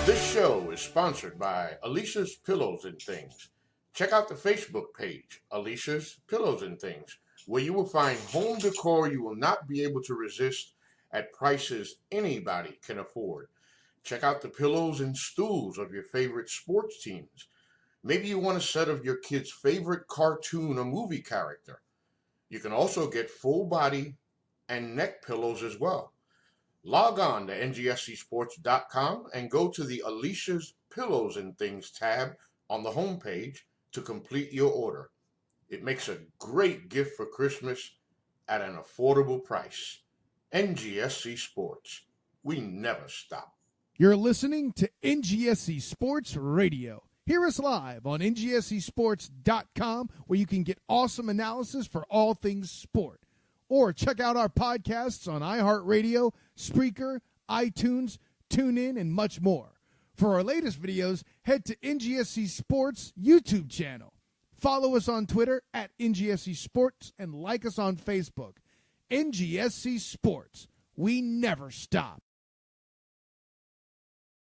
This show is sponsored by Alicia's Pillows and Things. Check out the Facebook page, Alicia's Pillows and Things, where you will find home decor you will not be able to resist at prices anybody can afford. Check out the pillows and stools of your favorite sports teams. Maybe you want a set of your kid's favorite cartoon or movie character. You can also get full body and neck pillows as well. Log on to NGSCsports.com and go to the Alicia's Pillows and Things tab on the homepage to complete your order. It makes a great gift for Christmas at an affordable price. NGSC Sports. We never stop. You're listening to NGSC Sports Radio. Hear us live on NGSCsports.com, where you can get awesome analysis for all things sport. Or check out our podcasts on iHeartRadio, Spreaker, iTunes, TuneIn, and much more. For our latest videos, head to NGSC Sports YouTube channel. Follow us on Twitter at NGSC Sports and like us on Facebook. NGSC Sports. We never stop.